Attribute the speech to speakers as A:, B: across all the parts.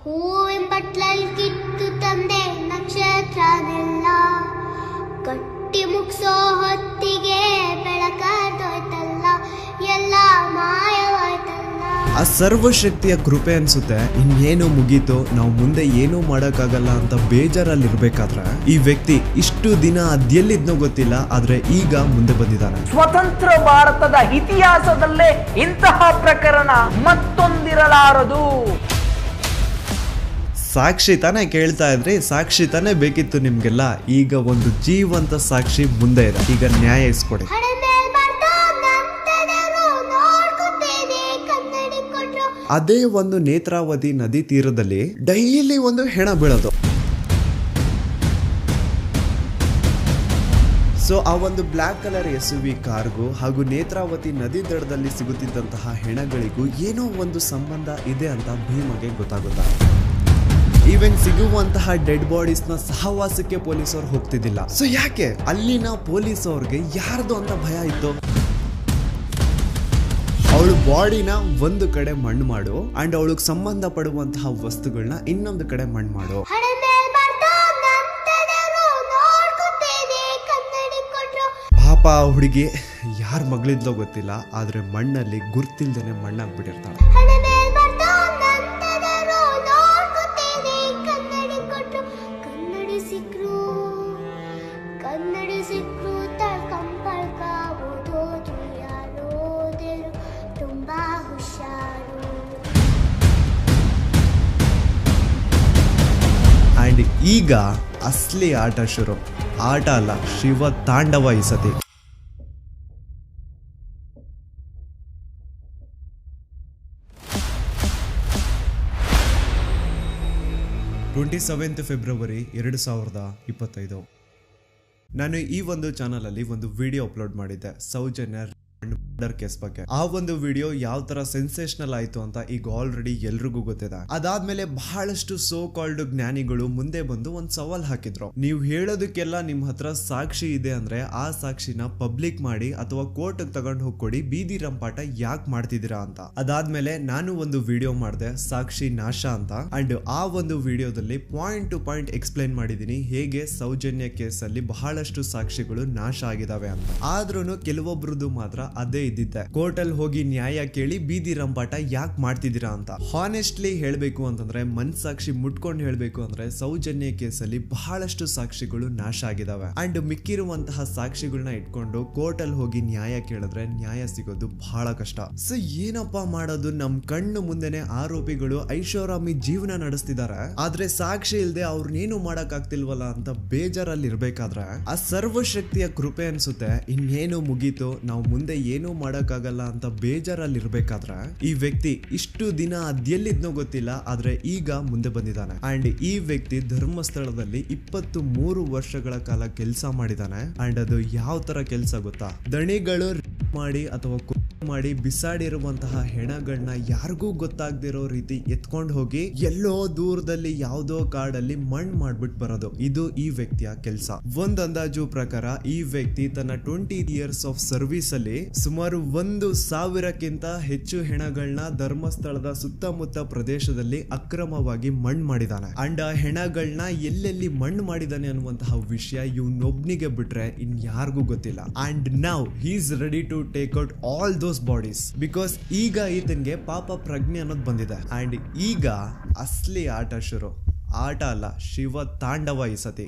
A: ಹೂವಿನ ಬಟ್ಲಲ್ಲಿ ಕಿತ್ತು ತಂದೆ ನಕ್ಷತ್ರನೆಲ್ಲ ಕಟ್ಟಿ ಮುಗಿಸೋ ಹೊತ್ತಿಗೆ ಬೆಳಕಾದೋಯ್ತಲ್ಲ ಎಲ್ಲ ಮಾಯವಾಯ್ತಲ್ಲ.
B: ಆ ಸರ್ವಶಕ್ತಿಯ ಕೃಪೆ ಅನ್ಸುತ್ತೆ ಇನ್ನೇನು ಮುಗೀತು, ನಾವು ಮುಂದೆ ಏನೂ ಮಾಡೋಕ್ಕಾಗಲ್ಲ ಅಂತ ಬೇಜಾರಲ್ಲಿರ್ಬೇಕಾದ್ರೆ ಈ ವ್ಯಕ್ತಿ ಇಷ್ಟು ದಿನ ಅದೆಲ್ಲಿದ್ನೋ ಗೊತ್ತಿಲ್ಲ, ಆದ್ರೆ ಈಗ ಮುಂದೆ ಬಂದಿದ್ದಾನೆ.
C: ಸ್ವತಂತ್ರ ಭಾರತದ ಇತಿಹಾಸದಲ್ಲೇ ಇಂತಹ ಪ್ರಕರಣ ಮತ್ತೊಂದಿರಲಾರದು.
B: ಸಾಕ್ಷಿ ತಾನೇ ಕೇಳ್ತಾ ಇದ್ರಿ, ಸಾಕ್ಷಿ ತಾನೇ ಬೇಕಿತ್ತು ನಿಮ್ಗೆಲ್ಲ. ಈಗ ಒಂದು ಜೀವಂತ ಸಾಕ್ಷಿ ಮುಂದೆ ಇದೆ, ಈಗ ನ್ಯಾಯ ಇಸ್ಕೊಡಿ. ಅದೇ ಒಂದು ನೇತ್ರಾವತಿ ನದಿ ತೀರದಲ್ಲಿ ಡೈಲಿ ಒಂದು ಹೆಣ ಬೀಳೋದು. ಸೊ ಆ ಒಂದು ಬ್ಲಾಕ್ ಕಲರ್ SUV ಕಾರ್ಗೂ ಹಾಗೂ ನೇತ್ರಾವತಿ ನದಿ ದಡದಲ್ಲಿ ಸಿಗುತ್ತಿದ್ದಂತಹ ಹೆಣಗಳಿಗೂ ಏನೋ ಒಂದು ಸಂಬಂಧ ಇದೆ ಅಂತ ಭೀಮಗೆ ಗೊತ್ತಾಗುತ್ತಾ. ಈವನ್ ಸಿಗುವಂತಹ ಡೆಡ್ ಬಾಡೀಸ್ ನ ಸಹವಾಸಕ್ಕೆ ಪೊಲೀಸರು ಹೋಗ್ತಿದ್ದಿಲ್ಲ. ಸೊ ಯಾಕೆ ಅಲ್ಲಿನ ಪೊಲೀಸ್ ಅವ್ರಿಗೆ ಯಾರ್ದು ಅಂತ ಭಯ ಇತ್ತು? ಅವಳು ಬಾಡಿನ ಒಂದು ಕಡೆ ಮಣ್ಣು ಮಾಡು ಅಂಡ್ ಅವಳಿಗೆ ಸಂಬಂಧ ಪಡುವಂತಹ ವಸ್ತುಗಳನ್ನ ಇನ್ನೊಂದು ಕಡೆ ಮಣ್ಣು ಮಾಡು. ಪಾಪ ಹುಡುಗಿ ಯಾರ ಮಗಳಿದ್ಲೋ ಗೊತ್ತಿಲ್ಲ, ಆದ್ರೆ ಮಣ್ಣಲ್ಲಿ ಗುರ್ತಿಲ್ದೇನೆ ಮಣ್ಣಾಗ್ಬಿಟ್ಟಿರ್ತಾಳೆ. ಅಂಡ್ ಈಗ ಅಸಲಿ ಆಟ ಶುರು. ಆಟ ಅಲ್ಲ, ಶಿವ ತಾಂಡವ ಈ ಸತಿ. 27 ಫೆಬ್ರವರಿ 2025. ನಾನು ಈ ಒಂದು ಚಾನಲ್ ಅಲ್ಲಿ ಒಂದು ವಿಡಿಯೋ ಅಪ್ಲೋಡ್ ಮಾಡಿದ್ದೆ ಸೌಜನ್ಯ ಮರ್ಡರ್ ಕೇಸ್ ಬಗ್ಗೆ. ಆ ಒಂದು ವಿಡಿಯೋ ಯಾವ ತರ ಸೆನ್ಸೇಷನಲ್ ಆಯ್ತು ಅಂತ ಈಗ ಆಲ್ರೆಡಿ ಎಲ್ರಿಗೂ ಗೊತ್ತಿದೆ. ಅದಾದ್ಮೇಲೆ ಬಹಳಷ್ಟು ಸೋ ಕಾಲ್ಡ್ ಜ್ಞಾನಿಗಳು ಮುಂದೆ ಬಂದು ಒಂದ್ ಸವಾಲ್ ಹಾಕಿದ್ರು. ನೀವು ಹೇಳೋದಕ್ಕೆಲ್ಲ ನಿಮ್ ಹತ್ರ ಸಾಕ್ಷಿ ಇದೆ ಅಂದ್ರೆ ಆ ಸಾಕ್ಷಿನ ಪಬ್ಲಿಕ್ ಮಾಡಿ ಅಥವಾ ಕೋರ್ಟ್ ತಗೊಂಡು ಹೋಗ್ಕೊಡಿ, ಬೀದಿ ರಂಪಾಟ ಯಾಕೆ ಮಾಡ್ತಿದ್ದೀರಾ ಅಂತ. ಅದಾದ್ಮೇಲೆ ನಾನು ಒಂದು ವಿಡಿಯೋ ಮಾಡಿದೆ ಸಾಕ್ಷಿ ನಾಶ ಅಂತ. ಅಂಡ್ ಆ ಒಂದು ವಿಡಿಯೋದಲ್ಲಿ ಪಾಯಿಂಟ್ ಟು ಪಾಯಿಂಟ್ ಎಕ್ಸ್ಪ್ಲೈನ್ ಮಾಡಿದೀನಿ ಹೇಗೆ ಸೌಜನ್ಯ ಕೇಸಲ್ಲಿ ಬಹಳಷ್ಟು ಸಾಕ್ಷಿಗಳು ನಾಶ ಆಗಿದಾವೆ ಅಂತ. ಆದ್ರೂ ಕೆಲವೊಬ್ರದ್ದು ಮಾತ್ರ ಅದೇ ಇದ್ದಿದ್ದೆ, ಕೋರ್ಟ್ ಅಲ್ಲಿ ಹೋಗಿ ನ್ಯಾಯ ಕೇಳಿ ಬೀದಿ ರಂಪಾಟ ಯಾಕೆ ಮಾಡ್ತಿದ್ದೀರಾ ಅಂತ. ಹಾನೆಸ್ಟ್ಲಿ ಹೇಳ್ಬೇಕು ಅಂತಂದ್ರೆ, ಮನ್ಸಾಕ್ಷಿ ಮುಟ್ಕೊಂಡು ಹೇಳ್ಬೇಕು ಅಂದ್ರೆ ಸೌಜನ್ಯ ಕೇಸಲ್ಲಿ ಬಹಳಷ್ಟು ಸಾಕ್ಷಿಗಳು ನಾಶ ಆಗಿದಾವೆ. ಅಂಡ್ ಮಿಕ್ಕಿರುವಂತಹ ಸಾಕ್ಷಿಗಳನ್ನ ಇಟ್ಕೊಂಡು ಕೋರ್ಟ್ ಅಲ್ಲಿ ಹೋಗಿ ನ್ಯಾಯ ಕೇಳಿದ್ರೆ ನ್ಯಾಯ ಸಿಗೋದು ಬಹಳ ಕಷ್ಟ. ಸೊ ಏನಪ್ಪಾ ಮಾಡೋದು, ನಮ್ ಕಣ್ಣು ಮುಂದೆನೆ ಆರೋಪಿಗಳು ಐಷಾರಾಮಿ ಜೀವನ ನಡೆಸ್ತಿದ್ದಾರೆ, ಆದ್ರೆ ಸಾಕ್ಷಿ ಇಲ್ದೆ ಅವ್ರನ್ನೇನು ಮಾಡಕ್ ಆಗ್ತಿಲ್ವಲ್ಲ ಅಂತ ಬೇಜಾರಲ್ಲಿ ಇರ್ಬೇಕಾದ್ರೆ ಆ ಸರ್ವಶಕ್ತಿಯ ಕೃಪೆ ಅನ್ಸುತ್ತೆ ಇನ್ನೇನು ಮುಗೀತು, ನಾವು ಮುಂದೆ ಏನೂ ಮಾಡಕ್ಕಾಗಲ್ಲ ಅಂತ ಬೇಜಾರಲ್ಲಿ ಇರ್ಬೇಕಾದ್ರೆ ಈ ವ್ಯಕ್ತಿ ಇಷ್ಟು ದಿನ ಅದೆಲ್ಲಿದ್ನೋ ಗೊತ್ತಿಲ್ಲ, ಆದ್ರೆ ಈಗ ಮುಂದೆ ಬಂದಿದ್ದಾನೆ. ಅಂಡ್ ಈ ವ್ಯಕ್ತಿ ಧರ್ಮಸ್ಥಳದಲ್ಲಿ 23 ವರ್ಷಗಳ ಕಾಲ ಕೆಲಸ ಮಾಡಿದಾನೆ. ಅಂಡ್ ಅದು ಯಾವ ತರ ಕೆಲಸ ಗೊತ್ತಾ, ದಣಿಗಳು ಮಾಡಿ ಅಥವಾ ಮಾಡಿ ಬಿಸಾಡಿರುವಂತಹ ಹೆಣಗಳನ್ನ ಯಾರಿಗೂ ಗೊತ್ತಾಗದಿರೋ ರೀತಿ ಎತ್ಕೊಂಡು ಹೋಗಿ ಎಲ್ಲೋ ದೂರದಲ್ಲಿ ಯಾವ್ದೋ ಕಾಡಲ್ಲಿ ಮಣ್ಣು ಮಾಡ್ಬಿಟ್ಟು ಬರೋದು, ಇದು ಈ ವ್ಯಕ್ತಿಯ ಕೆಲಸ. ಒಂದ್ ಅಂದಾಜು ಪ್ರಕಾರ ಈ ವ್ಯಕ್ತಿ ತನ್ನ 20 ಇಯರ್ಸ್ ಆಫ್ ಸರ್ವಿಸ್ ಅಲ್ಲಿ ಸುಮಾರು 1,000ಕ್ಕಿಂತ ಹೆಚ್ಚು ಹೆಣಗಳನ್ನ ಧರ್ಮಸ್ಥಳದ ಸುತ್ತಮುತ್ತ ಪ್ರದೇಶದಲ್ಲಿ ಅಕ್ರಮವಾಗಿ ಮಣ್ಣು ಮಾಡಿದಾನೆ. ಅಂಡ್ ಆ ಹೆಣಗಳನ್ನ ಎಲ್ಲೆಲ್ಲಿ ಮಣ್ಣು ಮಾಡಿದಾನೆ ಅನ್ನುವಂತಹ ವಿಷಯ ಇವನೊಬ್ನಿಗೆ ಬಿಟ್ರೆ ಇನ್ ಯಾರಿಗೂ ಗೊತ್ತಿಲ್ಲ. And now he is ready to take out all those bodies because ಈಗ ಈತನ್ಗೆ ಪಾಪ ಪ್ರಜ್ಞೆ ಅನ್ನೋದು ಬಂದಿದೆ. ಅಂಡ್ ಈಗ ಅಸಲಿ ಆಟ ಶುರು. ಆಟ ಅಲ್ಲ, ಶಿವ ತಾಂಡವ ಈ ಸತಿ.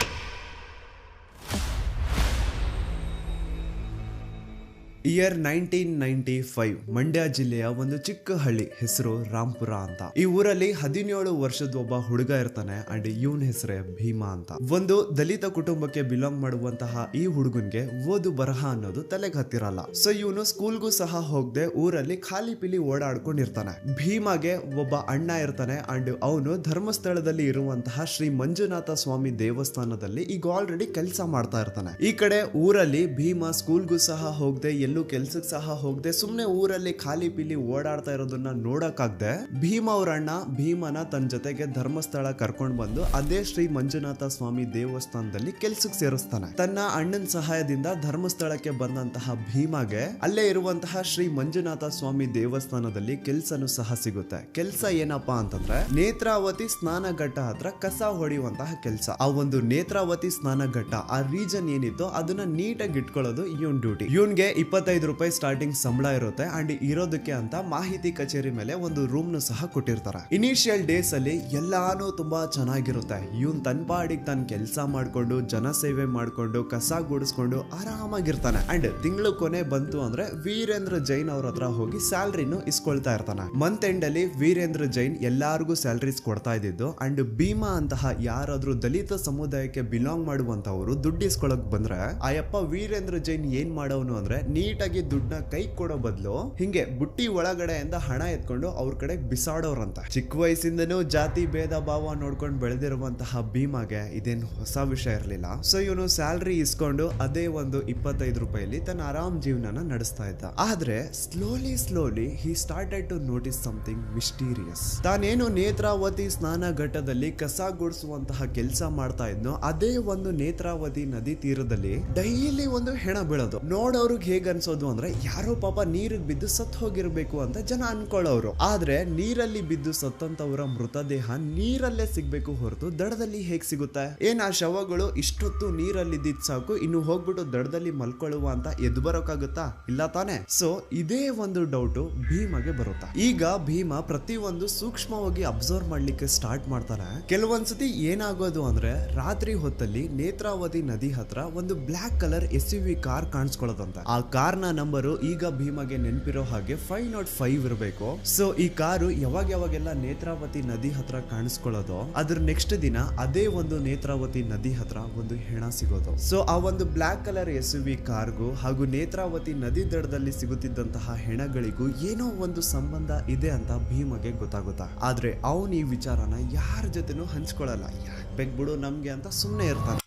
B: ಇಯರ್ 1995 ಮಂಡ್ಯ ಜಿಲ್ಲೆಯ ಒಂದು ಚಿಕ್ಕ ಹಳ್ಳಿ, ಹೆಸರು ರಾಂಪುರ ಅಂತ. ಈ ಊರಲ್ಲಿ 17 ವರ್ಷದ ಒಬ್ಬ ಹುಡುಗ ಇರ್ತಾನೆ. ಅಂಡ್ ಇವನ್ ಹೆಸರೇ ಭೀಮಾ ಅಂತ. ಒಂದು ದಲಿತ ಕುಟುಂಬಕ್ಕೆ ಬಿಲಾಂಗ್ ಮಾಡುವಂತಹ ಈ ಹುಡುಗನ್ಗೆ ಓದು ಬರಹ ಅನ್ನೋದು ತಲೆಗೆ ಹತ್ತಿರಲ್ಲ. ಸೊ ಇವನು ಸ್ಕೂಲ್ಗೂ ಸಹ ಹೋಗದೆ ಊರಲ್ಲಿ ಖಾಲಿ ಪಿಲಿ ಓಡಾಡ್ಕೊಂಡಿರ್ತಾನೆ. ಭೀಮಾಗೆ ಒಬ್ಬ ಅಣ್ಣ ಇರ್ತಾನೆ. ಅಂಡ್ ಅವನು ಧರ್ಮಸ್ಥಳದಲ್ಲಿ ಇರುವಂತಹ ಶ್ರೀ ಮಂಜುನಾಥ ಸ್ವಾಮಿ ದೇವಸ್ಥಾನದಲ್ಲಿ ಈಗ ಆಲ್ರೆಡಿ ಕೆಲಸ ಮಾಡ್ತಾ ಇರ್ತಾನೆ. ಈ ಕಡೆ ಊರಲ್ಲಿ ಭೀಮಾ ಸ್ಕೂಲ್ಗೂ ಸಹ ಹೋಗದೆ ಎಲ್ಲೂ ಕೆಲ್ಸಕ್ಕೆ ಸಹ ಹೋಗದೆ ಸುಮ್ನೆ ಊರಲ್ಲಿ ಖಾಲಿ ಪಿಲಿ ಓಡಾಡ್ತಾ ಇರೋದನ್ನ ನೋಡಕ್ಕಾಗ್ದೆ ಭೀಮ ಅವ್ರ ಅಣ್ಣ ಭೀಮನ ತನ್ನ ಜೊತೆಗೆ ಧರ್ಮಸ್ಥಳ ಕರ್ಕೊಂಡ್ ಬಂದು ಅದೇ ಶ್ರೀ ಮಂಜುನಾಥ ಸ್ವಾಮಿ ದೇವಸ್ಥಾನದಲ್ಲಿ ಕೆಲ್ಸಕ್ಕೆ ಸೇರಿಸ್ತಾನೆ. ತನ್ನ ಅಣ್ಣನ ಸಹಾಯದಿಂದ ಧರ್ಮಸ್ಥಳಕ್ಕೆ ಬಂದಂತಹ ಭೀಮಗೆ ಅಲ್ಲೇ ಇರುವಂತಹ ಶ್ರೀ ಮಂಜುನಾಥ ಸ್ವಾಮಿ ದೇವಸ್ಥಾನದಲ್ಲಿ ಕೆಲ್ಸನೂ ಸಹ ಸಿಗುತ್ತೆ. ಕೆಲ್ಸ ಏನಪ್ಪಾ ಅಂತಂದ್ರೆ ನೇತ್ರಾವತಿ ಸ್ನಾನಘಟ್ಟ ಹತ್ರ ಕಸ ಹೊಡೆಯುವಂತಹ ಕೆಲ್ಸ. ಆ ಒಂದು ನೇತ್ರಾವತಿ ಸ್ನಾನಘಟ್ಟ ಆ ರೀಜನ್ ಏನಿತ್ತು ಅದನ್ನ ನೀಟಾಗಿ ಇಟ್ಕೊಳ್ಳೋದು ಇವನ್ ಡ್ಯೂಟಿ. ಇವನ್ಗೆ 25 ರೂಪಾಯಿ ಸ್ಟಾರ್ಟಿಂಗ್ ಸಂಬಳ ಇರುತ್ತೆ ಅಂಡ್ ಇರೋದಕ್ಕೆ ಅಂತ ಮಾಹಿತಿ ಕಚೇರಿ ಮೇಲೆ ಒಂದು ರೂಮ್ ನು ಸಹ ಕೊಟ್ಟಿರ್ತಾರೆ. ಇನಿಷಿಯಲ್ ಡೇಸ್ ಅಲ್ಲಿ ಎಲ್ಲಾನು ತುಂಬಾ ಚೆನ್ನಾಗಿರುತ್ತೆ. ಇವನ್ ತನ್ನ ಪಾಡಿಗೆ ತಾನು ಕೆಲಸ ಮಾಡ್ಕೊಂಡು ಜನ ಸೇವೆ ಮಾಡ್ಕೊಂಡು ಕಸ ಗುಡಿಸ್ಕೊಂಡು ಆರಾಮಾಗಿರ್ತಾನೆ. ಅಂಡ್ ತಿಂಗಳು ಕೊನೆ ಬಂತು ಅಂದ್ರೆ ವೀರೇಂದ್ರ ಜೈನ್ ಅವ್ರ ಹತ್ರ ಹೋಗಿ ಸ್ಯಾಲ್ರಿನು ಇಸ್ಕೊಳ್ತಾ ಇರ್ತಾನೆ. ಮಂತ್ ಎಂಡ್ ಅಲ್ಲಿ ವೀರೇಂದ್ರ ಜೈನ್ ಎಲ್ಲಾರ್ಗು ಸ್ಯಾಲರೀಸ್ ಕೊಡ್ತಾ ಇದ್ದಿದ್ದು. ಅಂಡ್ ಭೀಮಾ ಅಂತಹ ಯಾರಾದ್ರೂ ದಲಿತ ಸಮುದಾಯಕ್ಕೆ ಬಿಲಾಂಗ್ ಮಾಡುವಂತವ್ರು ದುಡ್ಡು ಇಸ್ಕೊಳಕ್ ಬಂದ್ರೆ ಆಯಪ್ಪ ವೀರೇಂದ್ರ ಜೈನ್ ಏನ್ ಮಾಡೋನು ಅಂದ್ರೆ ನೀಟಾಗಿ ದುಡ್ಡನ್ನ ಕೈ ಕೊಡೋ ಬದಲು ಹಿಂಗೆ ಬುಟ್ಟಿ ಒಳಗಡೆಯಿಂದ ಹಣ ಎತ್ಕೊಂಡು ಅವ್ರ ಕಡೆ ಬಿಸಾಡೋರಂತ. ಚಿಕ್ಕ ವಯಸ್ಸಿಂದನೂ ಜಾತಿ ಭೇದ ಭಾವ ನೋಡ್ಕೊಂಡು ಬೆಳೆದಿರುವಂತಹ ಭೀಮಾಗೆ ಇದೇನು ಹೊಸ ವಿಷಯ ಇರಲಿಲ್ಲ. ಸೊ ಇವನು ಸ್ಯಾಲ್ರಿ ಇಸ್ಕೊಂಡು ಅದೇ ಒಂದು 25 ರೂಪಾಯಿಲಿ ತನ್ನ ಆರಾಮ್ ಜೀವನನ ನಡೆಸ್ತಾ ಇದ್ದ. ಆದ್ರೆ slowly he started to notice something mysterious. ತಾನೇನು ನೇತ್ರಾವತಿ ಸ್ನಾನ ಘಟ್ಟದಲ್ಲಿ ಕಸ ಗುಡಿಸುವಂತಹ ಕೆಲಸ ಮಾಡ್ತಾ ಇದ್ನೋ ಅದೇ ಒಂದು ನೇತ್ರಾವತಿ ನದಿ ತೀರದಲ್ಲಿ ಡೈಲಿ ಒಂದು ಹೆಣ ಬೀಳೋದು. ನೋಡೋರ್ಗ್ ಹೇಗ್ ಅನ್ಸೋದು ಅಂದ್ರೆ ಯಾರೋ ಪಾಪ ನೀರಿಗೆ ಬಿದ್ದು ಸತ್ ಹೋಗಿರ್ಬೇಕು ಅಂತ ಜನ ಅನ್ಕೊಳ್ಳೋರು. ಆದ್ರೆ ನೀರಲ್ಲಿ ಬಿದ್ದು ಸತ್ತಂತವರ ಮೃತದೇಹ ನೀರಲ್ಲೇ ಸಿಗ್ಬೇಕು ಹೊರತು ದಡದಲ್ಲಿ ಹೇಗ್ ಸಿಗುತ್ತೆ? ಏನ್ ಆ ಶವಗಳು ಇಷ್ಟೊತ್ತು ನೀರಲ್ಲಿ ಇದ್ದಿದ್ ಸಾಕು ಇನ್ನು ಹೋಗ್ಬಿಟ್ಟು ದಡದಲ್ಲಿ ಮಲ್ಕೊಳ್ಳುವ ಅಂತ ಎದ್ದು ಬರೋಕಾಗುತ್ತಾ? ಇಲ್ಲ ತಾನೆ. ಸೊ ಇದೇ ಒಂದು ಡೌಟ್ ಭೀಮಗೆ ಬರುತ್ತಾ. ಈಗ ಭೀಮ ಪ್ರತಿಯೊಂದು ಸೂಕ್ಷ್ಮವಾಗಿ ಅಬ್ಸರ್ವ್ ಮಾಡ್ಲಿಕ್ಕೆ ಸ್ಟಾರ್ಟ್ ಮಾಡ್ತಾನೆ. ಕೆಲವೊಂದ್ಸತಿ ಏನಾಗೋದು ಅಂದ್ರೆ ರಾತ್ರಿ ಹೊತ್ತಲ್ಲಿ ನೇತ್ರಾವತಿ ನದಿ ಹತ್ರ ಒಂದು ಬ್ಲಾಕ್ ಕಲರ್ SUV ಕಾರ್ ಕಾಣಿಸ್ಕೊಳ್ಳೋದಂತೆ. ಆ ಕಾರ್ ನ ನಂಬರು ಈಗ ಭೀಮಗೆ ನೆನಪಿರೋ ಹಾಗೆ 505 ಇರಬೇಕು. ಸೊ ಈ ಕಾರು ಯಾವಾಗೆಲ್ಲ ನೇತ್ರಾವತಿ ನದಿ ಹತ್ರ ಕಾಣಿಸ್ಕೊಳ್ಳೋದು ಅದ್ರ ನೆಕ್ಸ್ಟ್ ದಿನ ಅದೇ ಒಂದು ನೇತ್ರಾವತಿ ನದಿ ಹತ್ರ ಒಂದು ಹೆಣ ಸಿಗೋದು. ಸೊ ಆ ಒಂದು ಬ್ಲಾಕ್ ಕಲರ್ SUV ಕಾರ್ಗೂ ಹಾಗೂ ನೇತ್ರಾವತಿ ನದಿ ದಡದಲ್ಲಿ ಸಿಗುತ್ತಿದ್ದಂತಹ ಹೆಣಗಳಿಗೂ ಏನೋ ಒಂದು ಸಂಬಂಧ ಇದೆ ಅಂತ ಭೀಮಗೆ ಗೊತ್ತಾಗುತ್ತಾ. ಆದ್ರೆ ಅವನ್ ಈ ವಿಚಾರನ ಯಾರ ಜೊತೆನೂ ಹಂಚ್ಕೊಳ್ಳಲ್ಲ. ಯಾಕೆ ಬೇಕ್ಬಿಡು ನಮ್ಗೆ ಅಂತ ಸುಮ್ಮನೆ ಇರ್ತಾನೆ.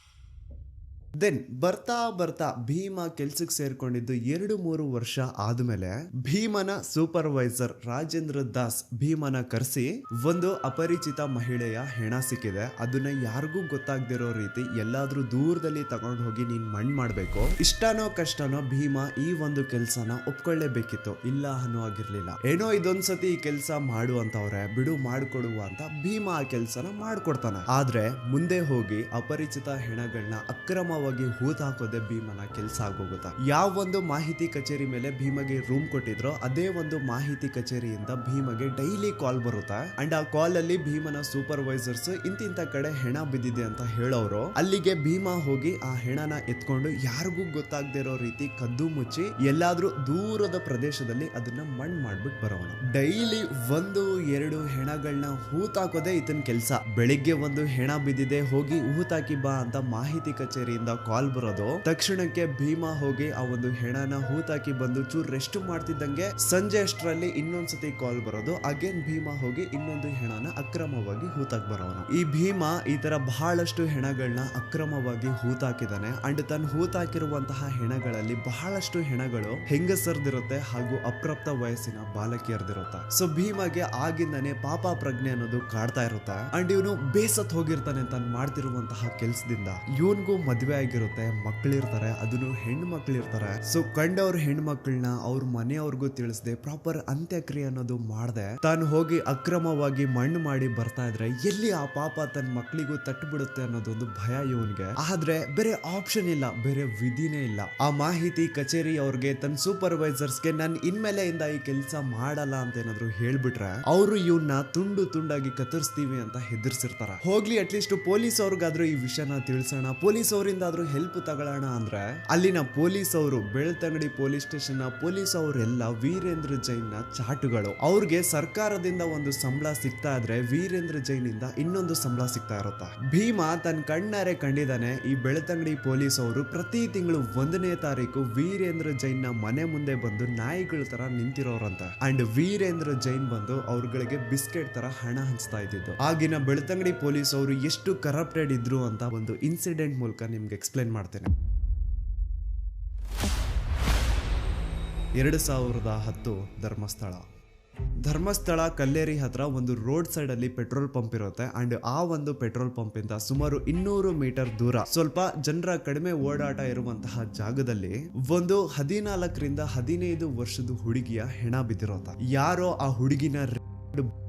B: ದೆನ್ ಬರ್ತಾ ಭೀಮ ಕೆಲ್ಸಕ್ಕೆ ಸೇರ್ಕೊಂಡಿದ್ದು 2-3 ವರ್ಷ ಆದ್ಮೇಲೆ ಭೀಮನ ಸೂಪರ್ವೈಸರ್ ರಾಜೇಂದ್ರ ದಾಸ್ ಭೀಮನ ಕರೆಸಿ ಒಂದು ಅಪರಿಚಿತ ಮಹಿಳೆಯ ಹೆಣ ಸಿಕ್ಕಿದೆ, ಅದನ್ನ ಯಾರಿಗೂ ಗೊತ್ತಾಗ್ದಿರೋ ರೀತಿ ಎಲ್ಲಾದ್ರೂ ದೂರದಲ್ಲಿ ತಗೊಂಡು ಹೋಗಿ ನೀನ್ ಮಣ್ಣು ಮಾಡ್ಬೇಕು. ಇಷ್ಟನೋ ಕಷ್ಟನೋ ಭೀಮ ಈ ಒಂದು ಕೆಲ್ಸನ ಒಪ್ಕೊಳ್ಳೇಬೇಕಿತ್ತು. ಇಲ್ಲ ಅನ್ನೋ ಆಗಿರ್ಲಿಲ್ಲ. ಏನೋ ಇದೊಂದ್ಸತಿ ಈ ಕೆಲ್ಸ ಮಾಡು ಅಂತವ್ರೆ ಬಿಡು ಮಾಡ್ಕೊಡುವ ಅಂತ ಭೀಮ ಆ ಕೆಲ್ಸನ ಮಾಡ್ಕೊಡ್ತಾನೆ. ಆದ್ರೆ ಮುಂದೆ ಹೋಗಿ ಅಪರಿಚಿತ ಹೆಣಗಳನ್ನ ಅಕ್ರಮವಾಗಿ ಹೂತ್ ಹಾಕೋದೆ ಭೀಮನ ಕೆಲಸ ಆಗೋಗುತ್ತಾ. ಯಾವ ಒಂದು ಮಾಹಿತಿ ಕಚೇರಿ ಮೇಲೆ ಭೀಮಗೆ ರೂಮ್ ಕೊಟ್ಟಿದ್ರೋ ಅದೇ ಒಂದು ಮಾಹಿತಿ ಕಚೇರಿಯಿಂದ ಭೀಮಗೆ ಡೈಲಿ ಕಾಲ್ ಬರುತ್ತಾ. ಅಂಡ್ ಆ ಕಾಲ್ ಅಲ್ಲಿ ಭೀಮನ ಸೂಪರ್ವೈಸರ್ಸ್ ಇಂತಿಂತ ಕಡೆ ಹೆಣ ಬಿದ್ದಿದೆ ಅಂತ ಹೇಳೋರು. ಅಲ್ಲಿಗೆ ಭೀಮ ಹೋಗಿ ಆ ಹೆಣನ ಎತ್ಕೊಂಡು ಯಾರಿಗೂ ಗೊತ್ತಾಗದೇ ಇರೋ ರೀತಿ ಕದ್ದು ಮುಚ್ಚಿ ಎಲ್ಲಾದ್ರೂ ದೂರದ ಪ್ರದೇಶದಲ್ಲಿ ಅದನ್ನ ಮಣ್ಣು ಮಾಡ್ಬಿಟ್ಟು ಬರೋಣ. ಡೈಲಿ 1-2 ಹೆಣಗಳನ್ನ ಹೂತಾಕೋದೆ ಇದನ್ ಕೆಲ್ಸ. ಬೆಳಿಗ್ಗೆ ಒಂದು ಹೆಣ ಬಿದ್ದಿದೆ ಹೋಗಿ ಹೂತಾಕಿ ಬಾ ಅಂತ ಮಾಹಿತಿ ಕಚೇರಿಯಿಂದ ಕಾಲ್ ಬರೋದು. ತಕ್ಷಣಕ್ಕೆ ಭೀಮ ಹೋಗಿ ಆ ಒಂದು ಹೆಣನ ಹೂತಾಕಿ ಬಂದು ಚೂರ್ ರೆಸ್ಟ್ ಮಾಡ್ತಿದ್ದಂಗೆ ಸಂಜೆ ಅಷ್ಟರಲ್ಲಿ ಇನ್ನೊಂದ್ಸತಿ ಕಾಲ್ ಬರೋದು. ಅಗೇನ್ ಭೀಮ ಹೋಗಿ ಇನ್ನೊಂದು ಹೆಣನ ಅಕ್ರಮವಾಗಿ ಹೂತಾಕ್ ಬರೋನು. ಈ ಭೀಮ ಈ ತರ ಬಹಳಷ್ಟು ಹೆಣಗಳನ್ನ ಅಕ್ರಮವಾಗಿ ಹೂತಾಕಿದಾನೆ. ಅಂಡ್ ತನ್ನ ಹೂತಾಕಿರುವಂತಹ ಹೆಣಗಳಲ್ಲಿ ಬಹಳಷ್ಟು ಹೆಣಗಳು ಹೆಂಗಸರ್ದಿರುತ್ತೆ ಹಾಗೂ ಅಪ್ರಾಪ್ತ ವಯಸ್ಸಿನ ಬಾಲಕಿಯರ್ದಿರುತ್ತೆ. ಸೊ ಭೀಮಗೆ ಆಗಿಂದಾನೆ ಪಾಪ ಪ್ರಜ್ಞೆ ಅನ್ನೋದು ಕಾಡ್ತಾ ಇರುತ್ತೆ. ಅಂಡ್ ಇವನು ಬೇಸತ್ ಹೋಗಿರ್ತಾನೆ ತಾನು ಮಾಡ್ತಿರುವಂತಹ ಕೆಲ್ಸದಿಂದ. ಇವನ್ಗೂ ಮದ್ವೆ ಆಗಿರುತ್ತೆ, ಮಕ್ಕಳಿರ್ತಾರೆ, ಅದನ್ನು ಹೆಣ್ಣು ಮಕ್ಕಳಿರ್ತಾರೆ. ಸೊ ಕಂಡವ್ರ ಹೆಣ್ಮಕ್ಳನ್ನ ಅವ್ರ ಮನೆಯವ್ರಿಗೂ ತಿಳಿಸದೆ ಪ್ರಾಪರ್ ಅಂತ್ಯಕ್ರಿಯೆ ಅನ್ನೋದು ಮಾಡದೆ ತಾನು ಹೋಗಿ ಅಕ್ರಮವಾಗಿ ಮಣ್ಣು ಮಾಡಿ ಬರ್ತಾ ಇದ್ರೆ ಎಲ್ಲಿ ಆ ಪಾಪ ತನ್ನ ಮಕ್ಕಳಿಗೂ ತಟ್ಟುಬಿಡುತ್ತೆ ಅನ್ನೋದೊಂದು ಭಯ ಇವನ್ಗೆ. ಆದ್ರೆ ಬೇರೆ ಆಪ್ಷನ್ ಇಲ್ಲ, ಬೇರೆ ವಿಧಿನೇ ಇಲ್ಲ. ಆ ಮಾಹಿತಿ ಕಚೇರಿ ಅವ್ರಿಗೆ ತನ್ನ ಸೂಪರ್ವೈಸರ್ಸ್ಗೆ ನಾನು ಇನ್ಮೇಲೆಯಿಂದ ಈ ಕೆಲಸ ಮಾಡಲ್ಲ ಅಂತ ಏನಾದ್ರು ಹೇಳ್ಬಿಟ್ರೆ ಅವರು ಇವನ್ನ ತುಂಡಾಗಿ ಕತ್ತರಿಸ್ತೀವಿ ಅಂತ ಹೆದರ್ಸಿರ್ತಾರ. ಹೋಗ್ಲಿ ಅಟ್ಲೀಸ್ಟ್ ಪೊಲೀಸ್ ಅವ್ರಿಗಾದ್ರೂ ಈ ವಿಷಯನ ತಿಳಿಸೋಣ, ಪೊಲೀಸ್ ಅವರಿಂದ ಹೆಲ್ಪ್ ತಗೊಳ್ಳೋಣ ಅಂದ್ರೆ ಅಲ್ಲಿನ ಪೊಲೀಸ್ ಅವರು ಬೆಳ್ತಂಗಡಿ ಪೊಲೀಸ್ ಸ್ಟೇಷನ್ ಪೊಲೀಸ್ ಅವರೆಲ್ಲ ವೀರೇಂದ್ರ ಜೈನ್ ನ ಚಾಟುಗಳು. ಅವ್ರಿಗೆ ಸರ್ಕಾರದಿಂದ ಒಂದು ಸಂಬಳ ಸಿಗ್ತಾ ಇದ್ರೆ ವೀರೇಂದ್ರ ಜೈನ್ ಇಂದ ಇನ್ನೊಂದು ಸಂಬಳ ಸಿಗ್ತಾ ಇರುತ್ತೆ. ಭೀಮ ತನ್ನ ಕಣ್ಣಾರೆ ಕಂಡಿದ್ದಾನೆ ಈ ಬೆಳ್ತಂಗಡಿ ಪೊಲೀಸ್ ಅವರು ಪ್ರತಿ ತಿಂಗಳು 1ನೇ ತಾರೀಕು ವೀರೇಂದ್ರ ಜೈನ್ ನ ಮನೆ ಮುಂದೆ ಬಂದು ನಾಯಿಗಳ ತರ ನಿಂತಿರೋರಂತೆ. ಅಂಡ್ ವೀರೇಂದ್ರ ಜೈನ್ ಬಂದು ಅವ್ರಗಳಿಗೆ ಬಿಸ್ಕೆಟ್ ತರ ಹಣ ಹಂಚ್ತಾ ಇದ್ದಿದ್ದು. ಆಗಿನ ಬೆಳ್ತಂಗಡಿ ಪೊಲೀಸ್ ಅವರು ಎಷ್ಟು ಕರಪ್ಟೆಡ್ ಇದ್ರು ಅಂತ ಒಂದು ಇನ್ಸಿಡೆಂಟ್ ಮೂಲಕ ನಿಮ್ಗೆ ಎಕ್ಸ್ಪ್ಲೇನ್ ಮಾಡ್ತೇನೆ. 2010 ಧರ್ಮಸ್ಥಳ ಕಲ್ಲೇರಿ ಹತ್ರ ಒಂದು ರೋಡ್ ಸೈಡ್ ಅಲ್ಲಿ ಪೆಟ್ರೋಲ್ ಪಂಪ್ ಇರುತ್ತೆ ಅಂಡ್ ಆ ಒಂದು ಪೆಟ್ರೋಲ್ ಪಂಪ್ ಇಂದ ಸುಮಾರು 200 ಮೀಟರ್ ದೂರ ಸ್ವಲ್ಪ ಜನರ ಕಡಿಮೆ ಓಡಾಟ ಇರುವಂತಹ ಜಾಗದಲ್ಲಿ ಒಂದು 14 ರಿಂದ 15 ವರ್ಷದ ಹುಡುಗಿಯ ಹೆಣ ಬಿದ್ದಿರೋತ. ಯಾರೋ ಆ ಹುಡುಗಿನ